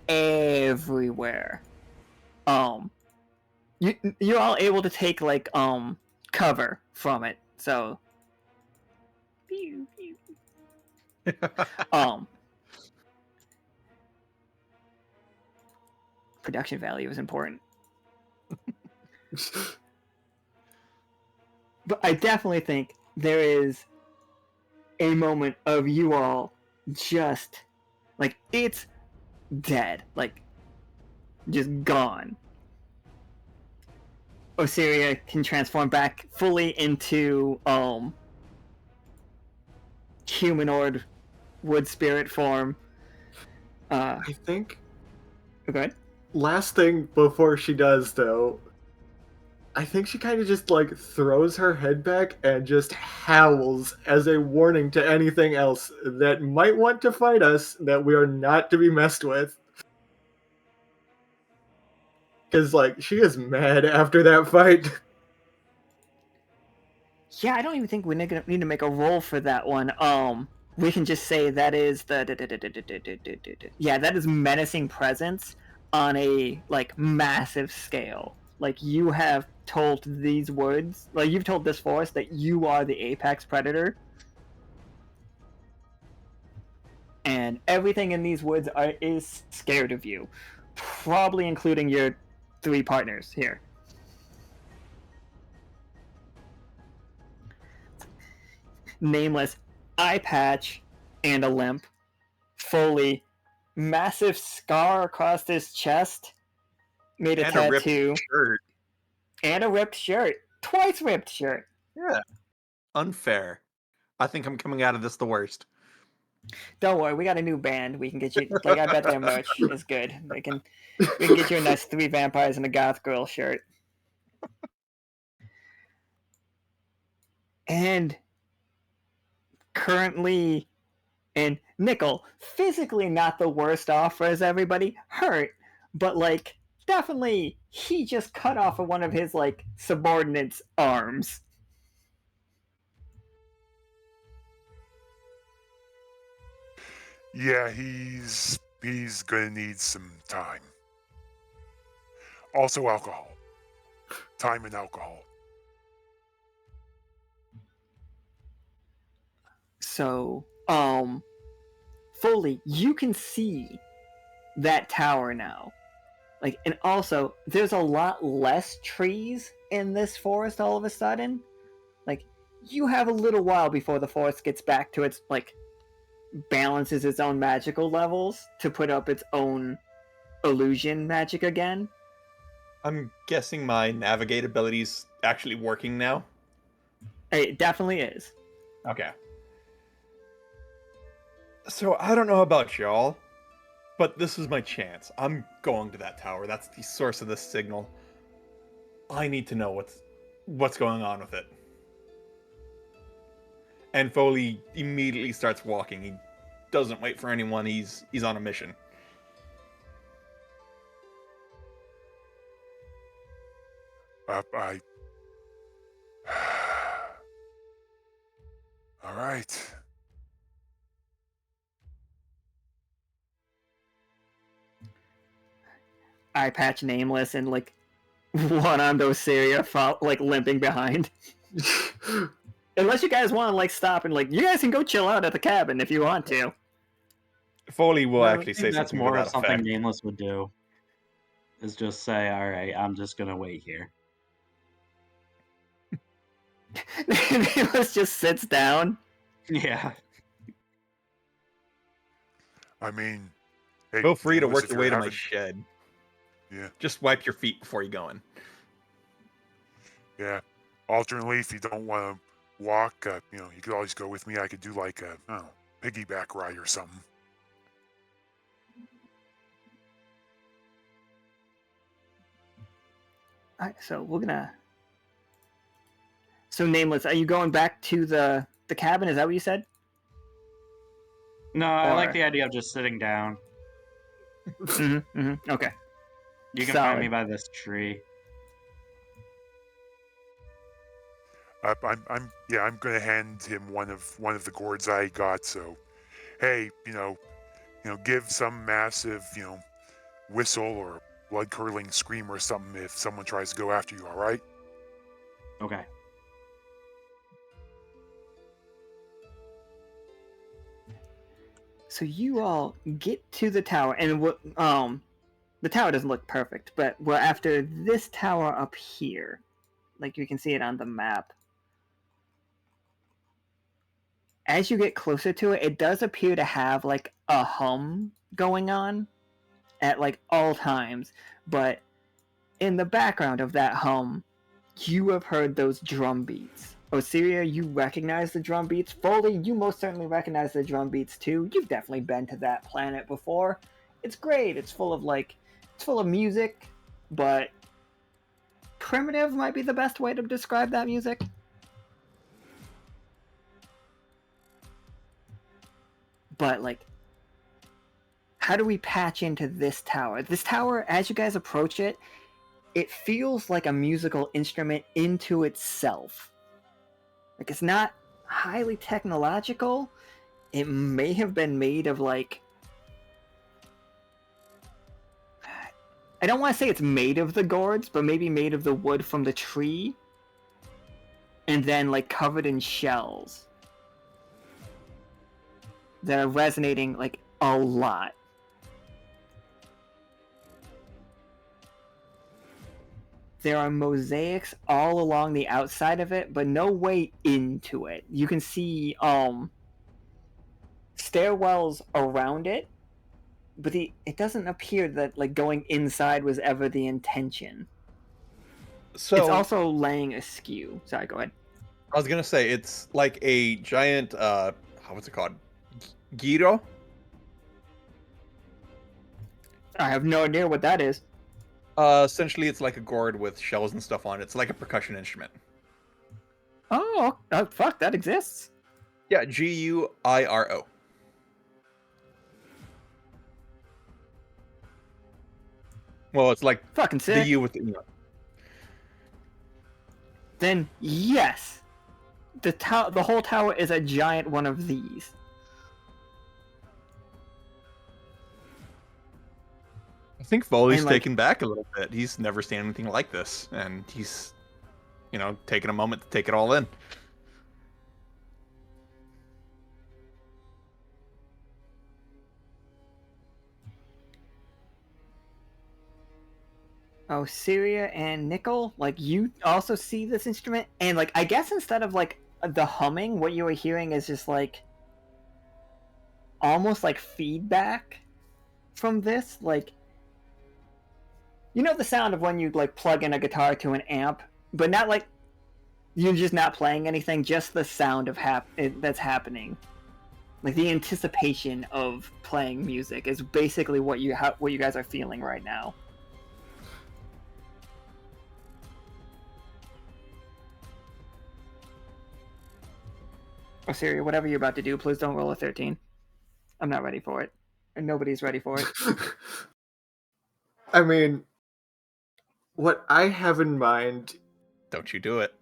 everywhere. You're all able to take like cover from it, so production value is important. But I definitely think there is a moment of you all just like, it's dead, like just gone. Osiria can transform back fully into humanoid wood spirit form. I think Okay. last thing before she does, though, I think she kind of just like throws her head back and just howls as a warning to anything else that might want to fight us, that we are not to be messed with. Because, like, she is mad after that fight. Yeah, I don't even think we need to make a roll for that one. We can just say that is the yeah, that is menacing presence on a like massive scale. Like, you have told these words, like you've told this forest that you are the apex predator, and everything in these woods is scared of you, probably including your 3 partners here. Nameless, eye patch, and a limp. Foley, massive scar across his chest, made a And a ripped tattoo, shirt. and a ripped shirt. Twice ripped shirt. Yeah. Unfair. I think I'm coming out of this the worst. Don't worry, we got a new band. We can get you. Like, I bet their merch is good. We can get you a nice 3 vampires and a goth girl shirt. And currently, and Nichol, physically not the worst off as everybody, hurt, but like definitely he just cut off of one of his like subordinates' arms. Yeah, he's gonna need some time. Also alcohol. Time and alcohol. So, Foley, you can see that tower now. Like, and also, there's a lot less trees in this forest all of a sudden. Like, you have a little while before the forest gets back to its, like, balances its own magical levels to put up its own illusion magic again. I'm guessing my navigate ability's actually working now. It definitely is. Okay. So I don't know about y'all, but this is my chance. I'm going to that tower. That's the source of this signal. I need to know what's going on with it. And Foley immediately starts walking. He doesn't wait for anyone. He's on a mission. All right. Eye patch Nameless and like one-armed Osiria like limping behind. Unless you guys want to like stop and like you guys can go chill out at the cabin if you want to. Foley will I actually think say that's something more to of that something effect. Nameless would do. Is just say, all right, I'm just gonna wait here. Nameless just sits down. Yeah. I mean, hey, Feel free to Nameless, work if your you're way to my having- shed. Yeah. Just wipe your feet before you go in. Yeah. Alternately, if you don't want to walk, you could always go with me. I could do like a piggyback ride or something. Alright, so we're gonna. So Nameless, are you going back to the cabin? Is that what you said? No, I like Or- the idea of just sitting down. Okay. You can Solid. find me by this tree. I'm gonna hand him one of the gourds I got. So, hey, give some massive, whistle or blood curdling scream or something if someone tries to go after you. All right? Okay. So you all get to the tower, and the tower doesn't look perfect, but we're after this tower up here. Like you can see it on the map. As you get closer to it, it does appear to have like a hum going on at like all times, but in the background of that hum, you have heard those drum beats. Osiria, you recognize the drum beats. Foley, you most certainly recognize the drum beats too. You've definitely been to that planet before. It's great. It's full of music, but primitive might be the best way to describe that music. But like, how do we patch into this tower? This tower, as you guys approach it, it feels like a musical instrument into itself. Like, it's not highly technological. It may have been made of like, I don't want to say it's made of the gourds, but maybe made of the wood from the tree, and then like covered in shells that are resonating like a lot. There are mosaics all along the outside of it, but no way into it. You can see stairwells around it, but it doesn't appear that like going inside was ever the intention. So It's also laying askew. Sorry, go ahead. I was gonna say it's like a giant what's it called? Giro. I have no idea what that is. Essentially, it's like a gourd with shells and stuff on it. It's like a percussion instrument. Oh, fuck, that exists. Yeah, Guiro. Well, it's like Fucking the sick. U with the. Then yes, the whole tower is a giant one of these. I think Foley's And, like- taken back a little bit. He's never seen anything like this, and he's, taking a moment to take it all in. Osiria and Nicol, like, you also see this instrument, and, like, I guess instead of, like, the humming, what you were hearing is just, like, almost like feedback from this. Like, you know the sound of when you, like, plug in a guitar to an amp, but not, like, you're just not playing anything, just the sound of that's happening. Like, the anticipation of playing music is basically what you guys are feeling right now. Osiria, whatever you're about to do, please don't roll a 13. I'm not ready for it. And nobody's ready for it. I mean, what I have in mind, Don't you do it.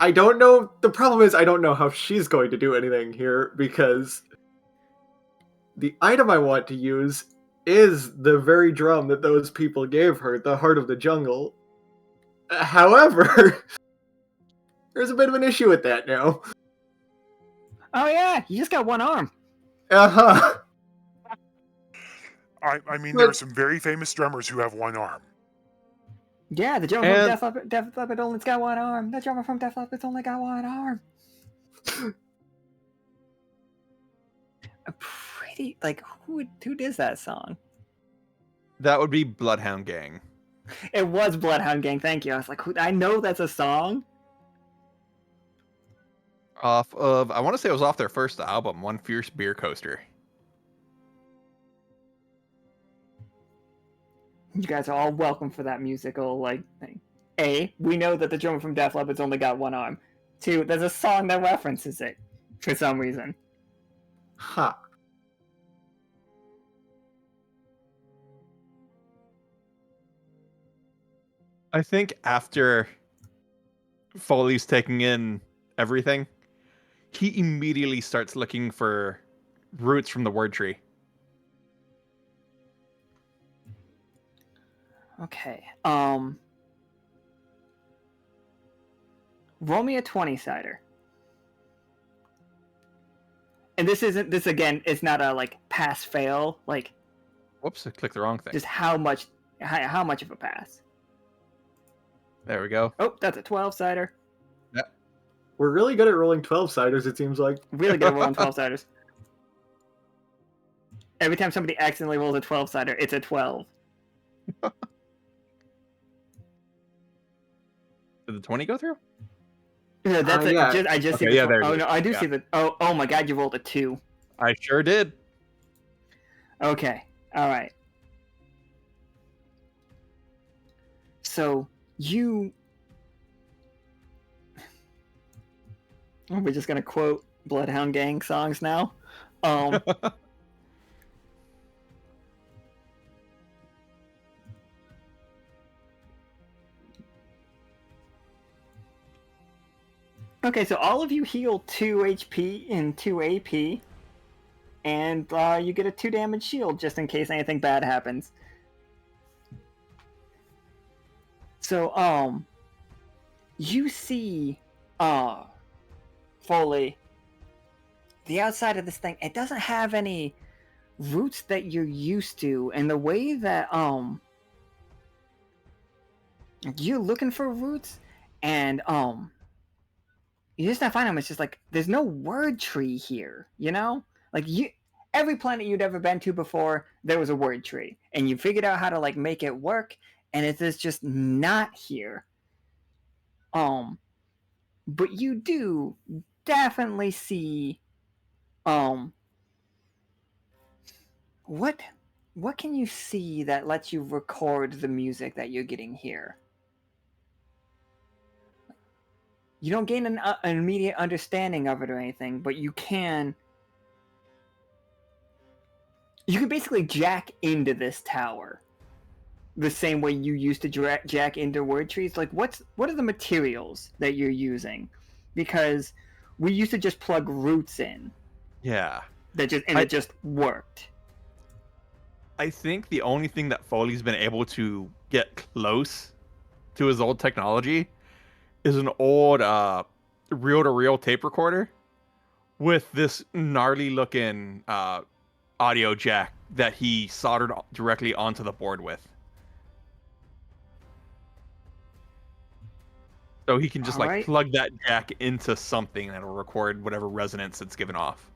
I don't know. The problem is, I don't know how she's going to do anything here because the item I want to use is the very drum that those people gave her, the Heart of the Jungle. However, there's a bit of an issue with that now. Oh yeah, you just got one arm. Uh-huh. I mean, there are some very famous drummers who have one arm. Yeah, the drummer And- from Def Leppard only's got one arm. The drummer from Def Leppard's only got one arm. A pretty, like, who does that song? That would be Bloodhound Gang. It was Bloodhound Gang, thank you. I was like, I know that's a song. Off of, I want to say it was off their first album, One Fierce Beer Coaster. You guys are all welcome for that musical, like, thing. A, we know that the drummer from Def Leppard's only got one arm. 2, there's a song that references it, for some reason. Huh. I think after Foley's taking in everything, he immediately starts looking for roots from the word tree. Okay, roll me a 20-sider. And this again, it's not a, like, pass-fail, like, Whoops, I clicked the wrong thing. just how much of a pass. There we go. Oh, that's a 12-sider. We're really good at rolling 12-siders, it seems like. Really good at rolling 12-siders. Every time somebody accidentally rolls a 12-sider, it's a 12. Did the 20 go through? No, that's yeah. I just see Okay, the yeah, 12. there it Oh is. no, I do Yeah. see the. Oh my god, you rolled a 2. I sure did. Okay, all right. So you. We're just gonna quote Bloodhound Gang songs now. Okay, so all of you heal 2 HP and 2 AP, and you get a 2 damage shield just in case anything bad happens. So, you see, Foley, the outside of this thing, it doesn't have any roots that you're used to, and the way that, you're looking for roots, and, you just not find them. It's just like there's no word tree here, you know? Like every planet you'd ever been to before, there was a word tree, and you figured out how to like make it work, and it is just not here. But you do definitely see, what can you see that lets you record the music that you're getting here? You don't gain an immediate understanding of it or anything, but you can basically jack into this tower the same way you used to jack into word trees. Like, what are the materials that you're using? Because we used to just plug roots in. Yeah. It just worked. I think the only thing that Foley's been able to get close to his old technology is an old reel-to-reel tape recorder with this gnarly looking audio jack that he soldered directly onto the board with. So he can just Alright. plug that jack into something that'll record whatever resonance it's given off.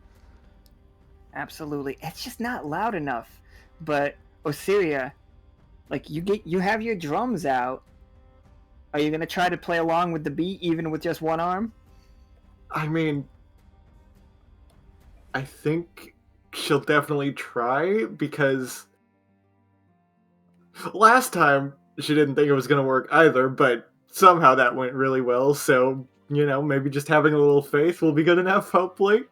Absolutely. It's just not loud enough. But Osiria, like, you have your drums out. Are you gonna try to play along with the beat even with just one arm? I mean, I think she'll definitely try, because last time she didn't think it was going to work either, but somehow that went really well, so, maybe just having a little faith will be good enough, hopefully.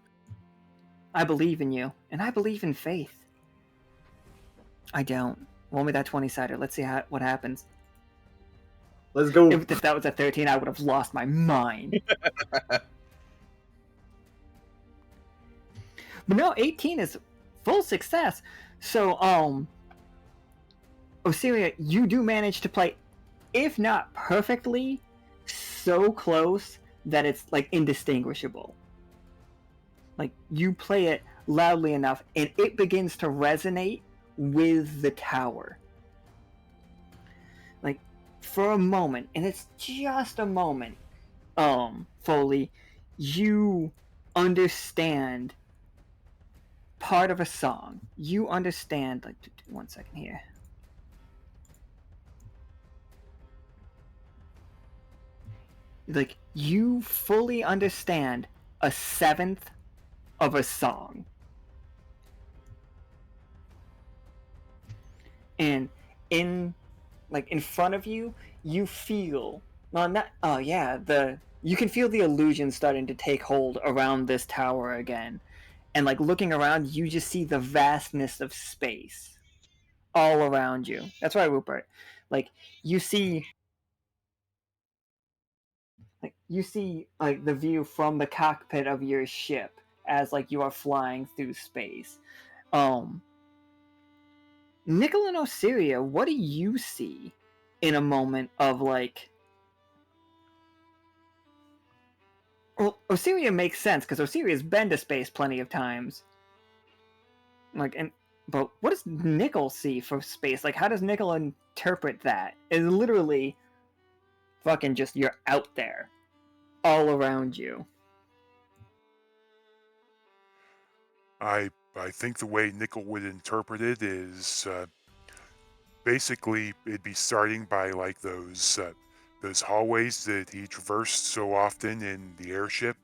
I believe in you, and I believe in faith. I don't. Roll me that 20-sider. Let's see what happens. Let's go. If that was a 13, I would have lost my mind. But no, 18 is full success. So, Osiria, you do manage to play, if not perfectly, so close that it's, like, indistinguishable. Like, you play it loudly enough, and it begins to resonate with the tower. Like, for a moment, and it's just a moment, Foley, you understand part of a song. You understand, like, 1 second here. Like, you fully understand a seventh of a song. And in front of you, you feel, you can feel the illusion starting to take hold around this tower again. And, like, looking around, you just see the vastness of space all around you. That's right, Rupert. Like, you see the view from the cockpit of your ship as, like, you are flying through space. Nichol and Osiria, what do you see in a moment of, like... Well, Osiria makes sense, because Osiria's been to space plenty of times. But what does Nicol see for space? Like, how does Nicol interpret that? It's literally fucking just, you're out there, all around you. I think the way Nicol would interpret it is basically it'd be starting by, like, those hallways that he traversed so often in the airship,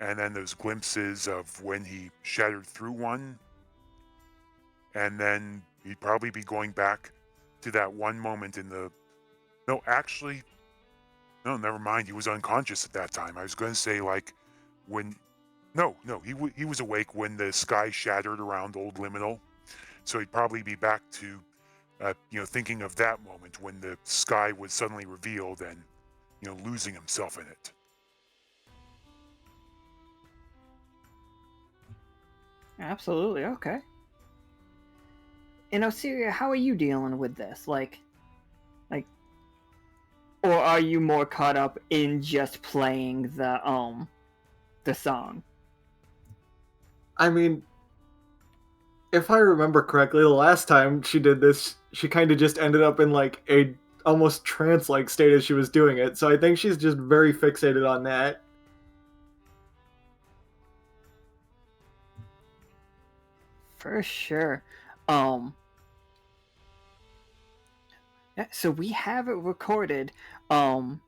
and then those glimpses of when he shattered through one, and then he'd probably be going back to that one moment in the... No, actually, no, never mind. He was unconscious at that time. I was going to say, like, when... No, he was awake when the sky shattered around Old Liminal. So he'd probably be back to, thinking of that moment when the sky was suddenly revealed and, losing himself in it. Absolutely, okay. And Osiria, how are you dealing with this? Like, or are you more caught up in just playing the song? I mean, if I remember correctly, the last time she did this, she kind of just ended up in, like, a almost trance-like state as she was doing it. So I think she's just very fixated on that. For sure. So we have it recorded. In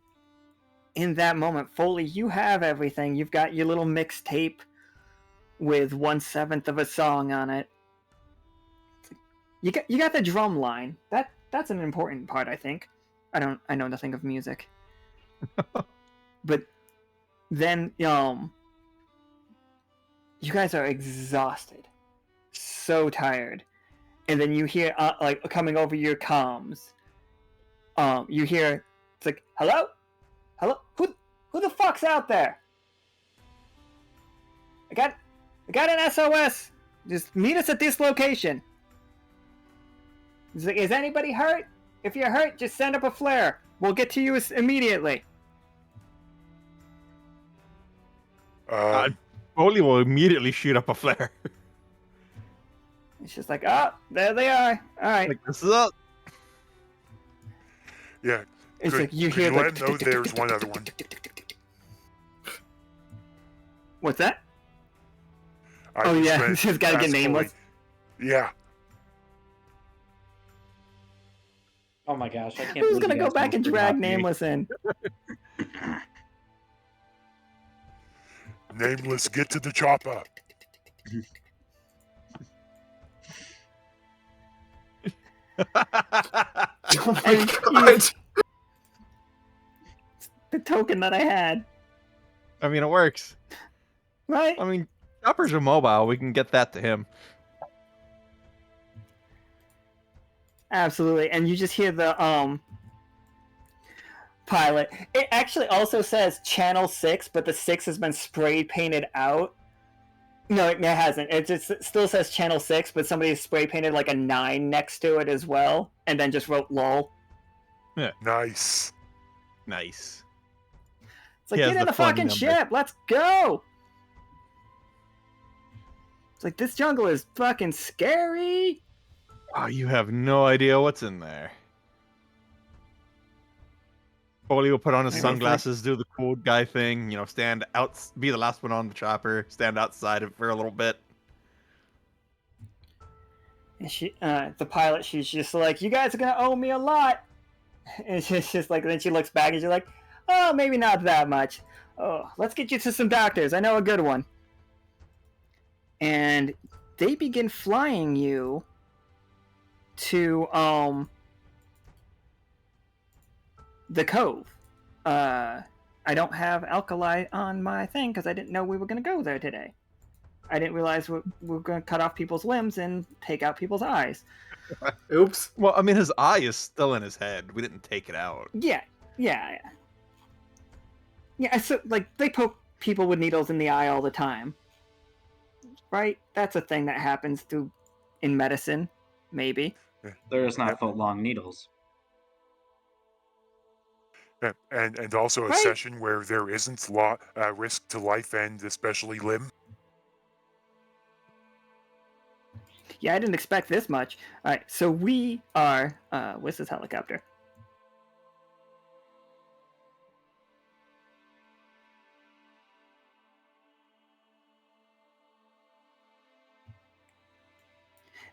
that moment, Foley, you have everything. You've got your little mixtape with 1/7 of a song on it. you got the drum line. That's an important part, I think. I know nothing of music. But then you guys are exhausted. So tired. And then you hear like coming over your comms. You hear it's like, "Hello? Hello? Who the fuck's out there? I got an SOS. Just meet us at this location." He's like, "Is anybody hurt? If you're hurt, just send up a flare. We'll get to you immediately." Foley will immediately shoot up a flare. It's just like, "Oh, there they are. All right." Like, this is up. Yeah. It's Could- like you could hear you like. let him know there's one other one? What's that? I Oh, just yeah, meant he's gotta get ask Nameless. Foley. Yeah. Oh my gosh, I can't. Who's believe gonna you go guys back and almost drag forgot me. Nameless in? Nameless, get to the chopper. Oh And my god! The token that I had, I mean, it works. right? I mean, choppers are mobile. We can get that to him. Absolutely. And you just hear the pilot. It actually also says channel 6, but the 6 has been spray painted out. No, it hasn't. It still says channel 6, but somebody spray painted like a 9 next to it as well, and then just wrote lol. Nice. Nice. It's like, He has get in the the fun fucking number. ship, let's go! It's like, this jungle is fucking scary! Oh, you have no idea what's in there. Foley will put on his And it's like- sunglasses, do the cool guy thing, stand out, be the last one on the chopper, stand outside it for a little bit. And the pilot, she's just like, you guys are gonna owe me a lot! And she's just like, then she looks back and she's like, oh, maybe not that much. Oh, let's get you to some doctors. I know a good one. And they begin flying you to the cove. I don't have alkali on my thing because I didn't know we were gonna go there today. I didn't realize we were gonna cut off people's limbs and take out people's eyes. Oops. Well, I mean, his eye is still in his head. We didn't take it out. Yeah. So like they poke people with needles in the eye all the time, right? That's a thing that happens in medicine, maybe. There's not foot-long needles. Yeah, and also a Right. session where there isn't risk to life and especially limb. Yeah, I didn't expect this much. All right, so we are. What's this helicopter?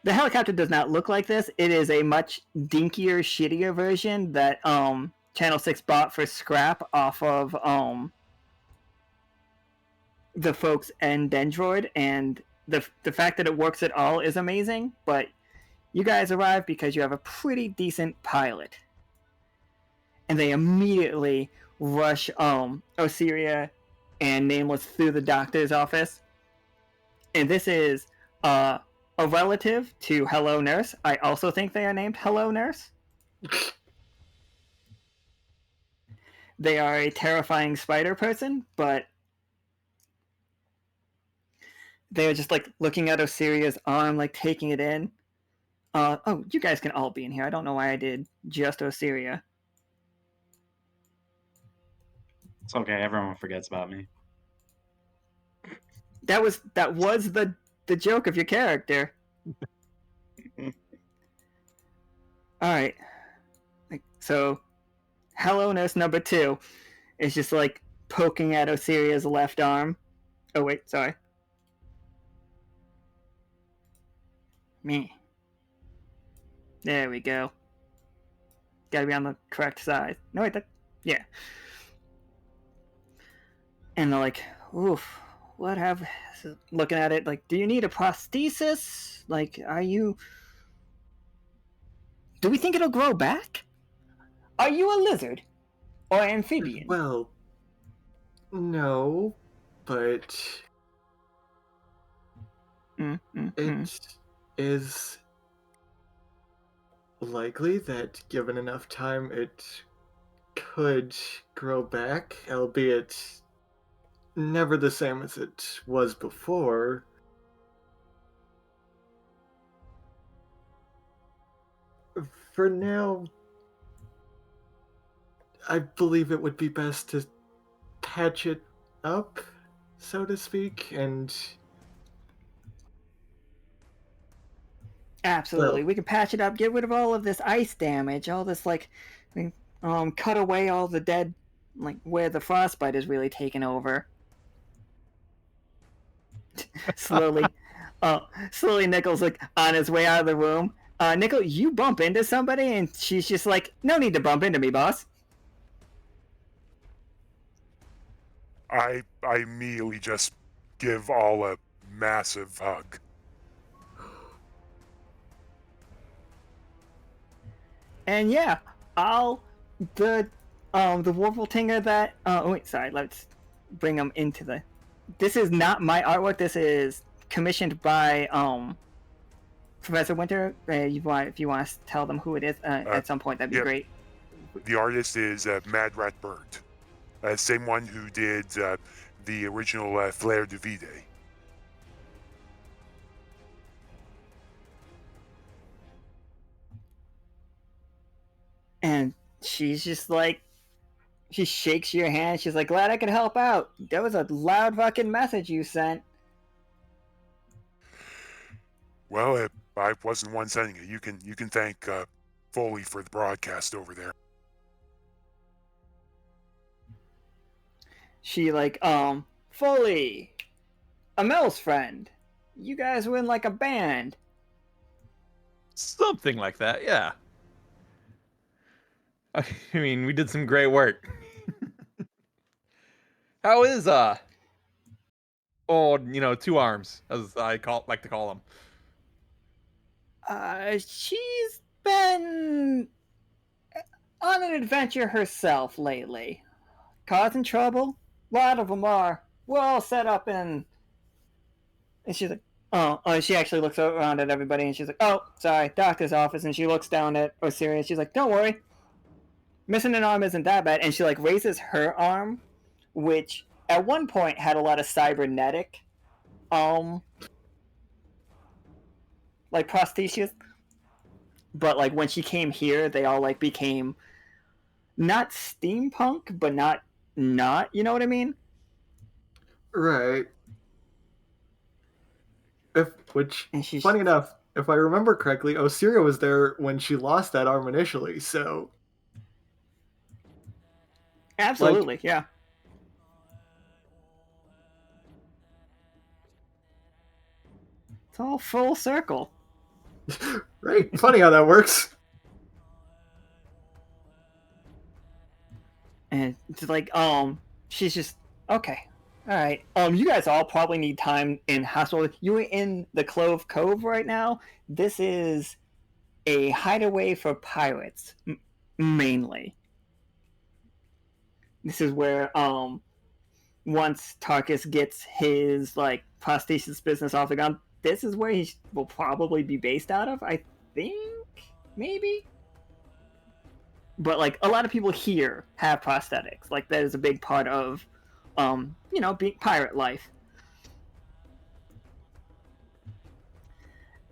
The helicopter does not look like this. It is a much dinkier, shittier version that Channel 6 bought for scrap off of the folks in Dendroid, and the fact that it works at all is amazing, but you guys arrive because you have a pretty decent pilot. And they immediately rush Osiria and Nameless through the doctor's office. And this is a relative to Hello Nurse. I also think they are named Hello Nurse. They are a terrifying spider person, but they are just like looking at Osiria's arm, like taking it in. Oh, you guys can all be in here. I don't know why I did just Osiria. It's okay. Everyone forgets about me. That was the joke of your character. All right. So, Hello Nurse number 2 is just like poking at Osiria's left arm. Oh wait, sorry. Me. There we go. Gotta be on the correct side. No wait, yeah. And they're like, oof, what looking at it, like, do you need a prosthesis? Like, are you Do we think it'll grow back? Are you a lizard? Or amphibian? Well, no, but it is likely that given enough time it could grow back, albeit never the same as it was before. For now, I believe it would be best to patch it up, so to speak, and Absolutely. Well- We can patch it up, get rid of all of this ice damage, all this, cut away all the dead, where the frostbite is really taken over. slowly, slowly Nicol's, on his way out of the room. Nicol, you bump into somebody, and she's just like, no need to bump into me, boss. I immediately just give all a massive hug. And yeah, the Warbletinger that, let's bring him into the, this is not my artwork, this is commissioned by, Professor Winter. If you want to tell them who it is at some point, that'd be great. The artist is Mad Rat Bird, same one who did the original Flare de Vide. And she's just like, she shakes your hand. She's like, glad I could help out. That was a loud fucking message you sent. Well, I wasn't one sending it. You can thank Foley for the broadcast over there. She Foley, Amel's friend. You guys were in a band. Something like that, yeah. I mean, we did some great work. How is Two Arms, as I like to call him? She's been on an adventure herself lately. Causing trouble? A lot of them are. We're all set up in... And she's like, oh, she actually looks around at everybody and she's like, oh, sorry, doctor's office. And she looks down at Osiria and she's like, don't worry. Missing an arm isn't that bad. And she raises her arm, which at one point had a lot of cybernetic prostheses, but when she came here, they all became not steampunk, but not, you know what I mean? right. And Funny enough, if I remember correctly, Osiria was there when she lost that arm initially, so... Absolutely, yeah. It's all full circle. Right? Funny how that works. And it's she's just, okay, alright. You guys all probably need time in hospital. You're in the Clove Cove right now. This is a hideaway for pirates, mainly. This is where, once Tarkus gets his, prosthesis business off the ground, this is where he will probably be based out of, I think? Maybe? But, a lot of people here have prosthetics. That is a big part of, being pirate life.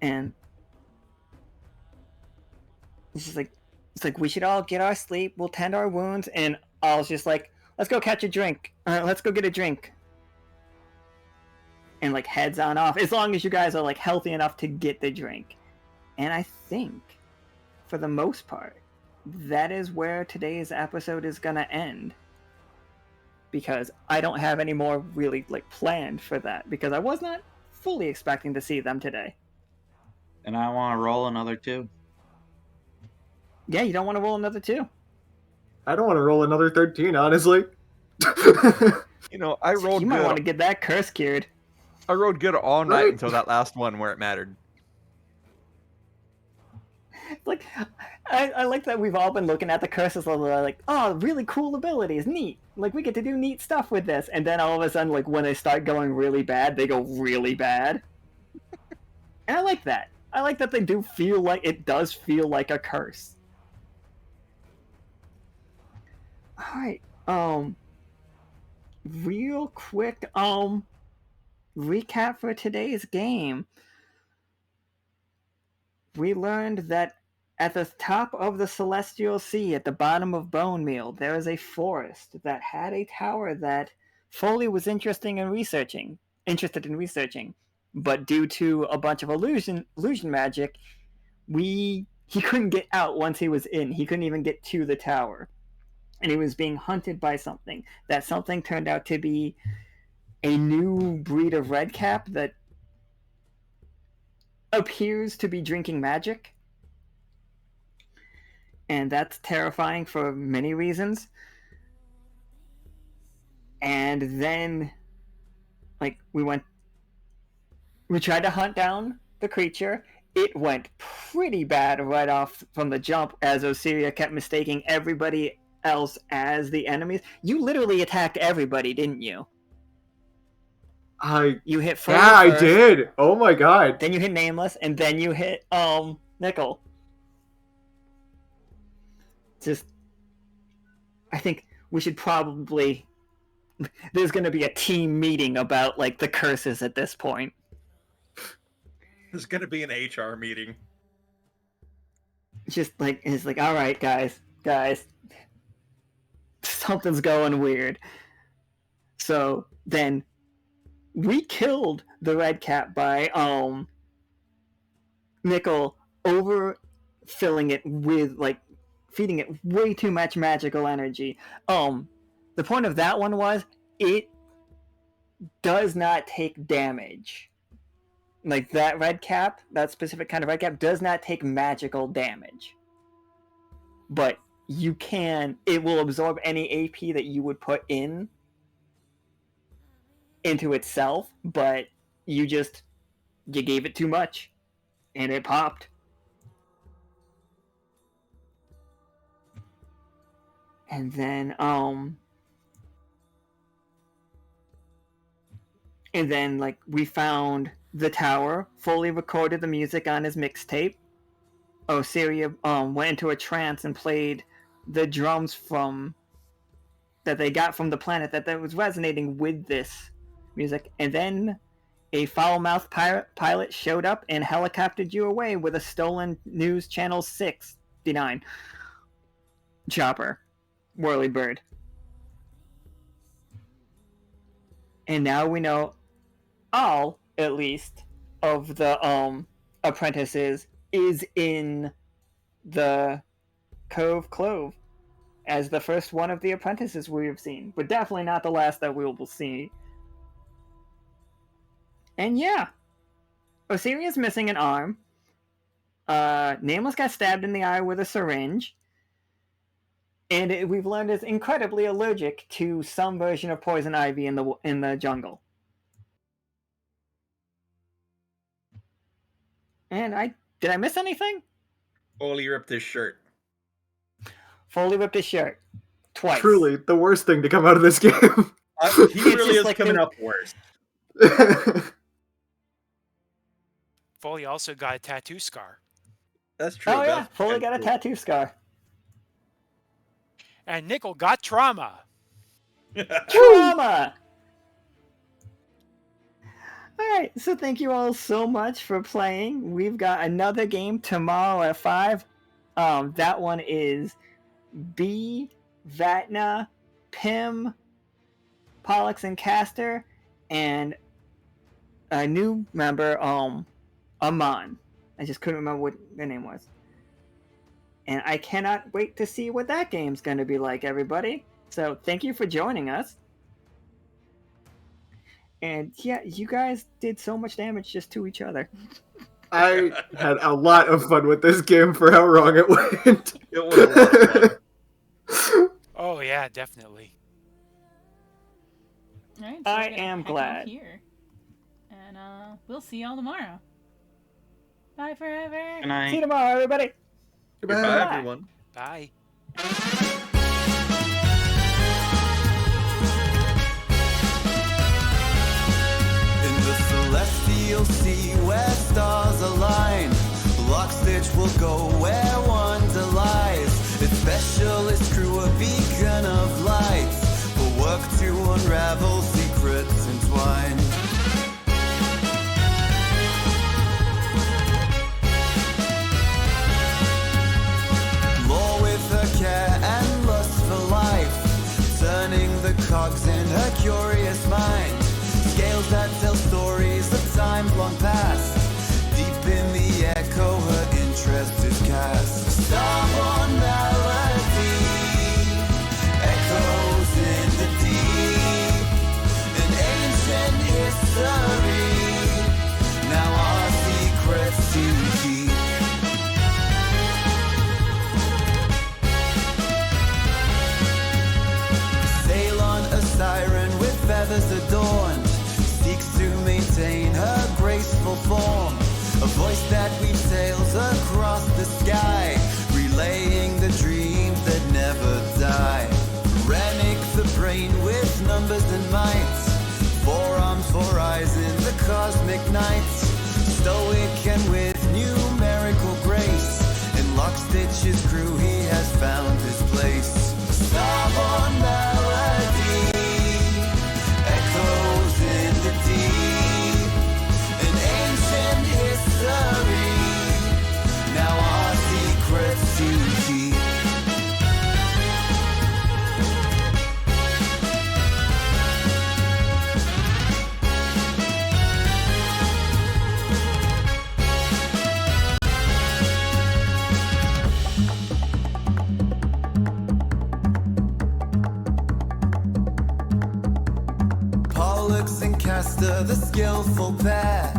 And it's just we should all get our sleep, we'll tend our wounds, and I was just let's go catch a drink. Let's go get a drink. And heads on off, as long as you guys are healthy enough to get the drink. And I think, for the most part, that is where today's episode is gonna end. Because I don't have any more really planned for that, because I was not fully expecting to see them today. And I want to roll another 2. Yeah, you don't want to roll another 2? I don't want to roll another 13, honestly. I rolled You good. might want to get that curse cured. I rode good all night Right. until that last one where it mattered. It's like, I like that we've all been looking at the curses level, like, oh, really cool abilities, neat. Like, we get to do neat stuff with this. And then all of a sudden, like, when they start going really bad, they go really bad. And I like that. I like that they do feel like, it does feel like a curse. Alright, real quick, recap for today's game. We learned that at the top of the Celestial Sea, at the bottom of Bone Meal, there is a forest that had a tower that Foley was interested in researching. But due to a bunch of illusion magic, he couldn't get out once he was in. He couldn't even get to the tower. And he was being hunted by something. That something turned out to be a new breed of redcap that appears to be drinking magic. And that's terrifying for many reasons. And then, like, we tried to hunt down the creature. It went pretty bad right off from the jump, as Osiria kept mistaking everybody else as the enemies. You literally attacked everybody, didn't you? You hit Foley Yeah, first, I did. Oh my god. then you hit Nameless, and then you hit Nichol. Just, I think we should probably, there's going to be a team meeting about, like, the curses at this point. There's gonna be an HR meeting. Just like, it's like, all right, guys, something's going weird. So then we killed the red cat by Nicol overfilling it with, like, feeding it way too much magical energy. The point of that one was it does not take damage. Like, that red cap, that specific kind of red cap, does not take magical damage. But it will absorb any AP that you would put into itself, but you gave it too much, and it popped. And then, like, we found the tower. Foley recorded the music on his mixtape. Osiria went into a trance and played the drums that they got from the planet that was resonating with this music. And then a foul-mouthed pilot showed up and helicoptered you away with a stolen News Channel 69 chopper. Whirly bird. And now we know all, at least, of the apprentices is in the Cove Clove as the first one of the apprentices we have seen, but definitely not the last that we will see. And yeah, Osiria's missing an arm. Nameless got stabbed in the eye with a syringe. And we've learned is incredibly allergic to some version of poison ivy in the jungle. And did I miss anything? Foley ripped his shirt. Foley ripped his shirt. Twice. Truly, the worst thing to come out of this game. He really just is like coming the- up worse. Foley also got a tattoo scar. That's true. Oh yeah, That's Foley kinda got a cool. tattoo scar. And Nicol got trauma. Trauma! Alright, so thank you all so much for playing. We've got another game tomorrow at 5. That one is B, Vatna, Pim, Pollux and Caster, and a new member, Aman. I just couldn't remember what their name was. And I cannot wait to see what that game's going to be like, everybody. So thank you for joining us. And yeah, you guys did so much damage just to each other. I had a lot of fun with this game for how wrong it went. It was a lot of fun. Oh yeah, definitely. All right, I we're gonna am head glad. off here. And we'll see y'all tomorrow. Bye forever. Good night. See you tomorrow, everybody. Goodbye. Goodbye, Goodbye. everyone. Bye. In the celestial sea where stars align, Lockstitch will go where wonder lies. Its specialist crew a beacon of light will work to unravel secrets entwined. Lore with her care and lust for life, turning the cogs in her curious mind. Scales that tell stories of times long past. Deep in the echo, her interest is cast. Starborne Melody echoes in the deep. An ancient history, now our secrets to keep. Sail on a siren with feathers adorned, seeks to maintain her graceful form. A voice that weaves sails across the sky, relaying the dreams that never die. Renick the brain with numbers and might, 4 arms, 4 eyes in the cosmic night. Stoic and with numerical grace, in Lockstitch's crew he has found his place. Starborne Melody echoes in the deep. An ancient history, now our secrets to keep. Pollux and Castor, the skillful pair,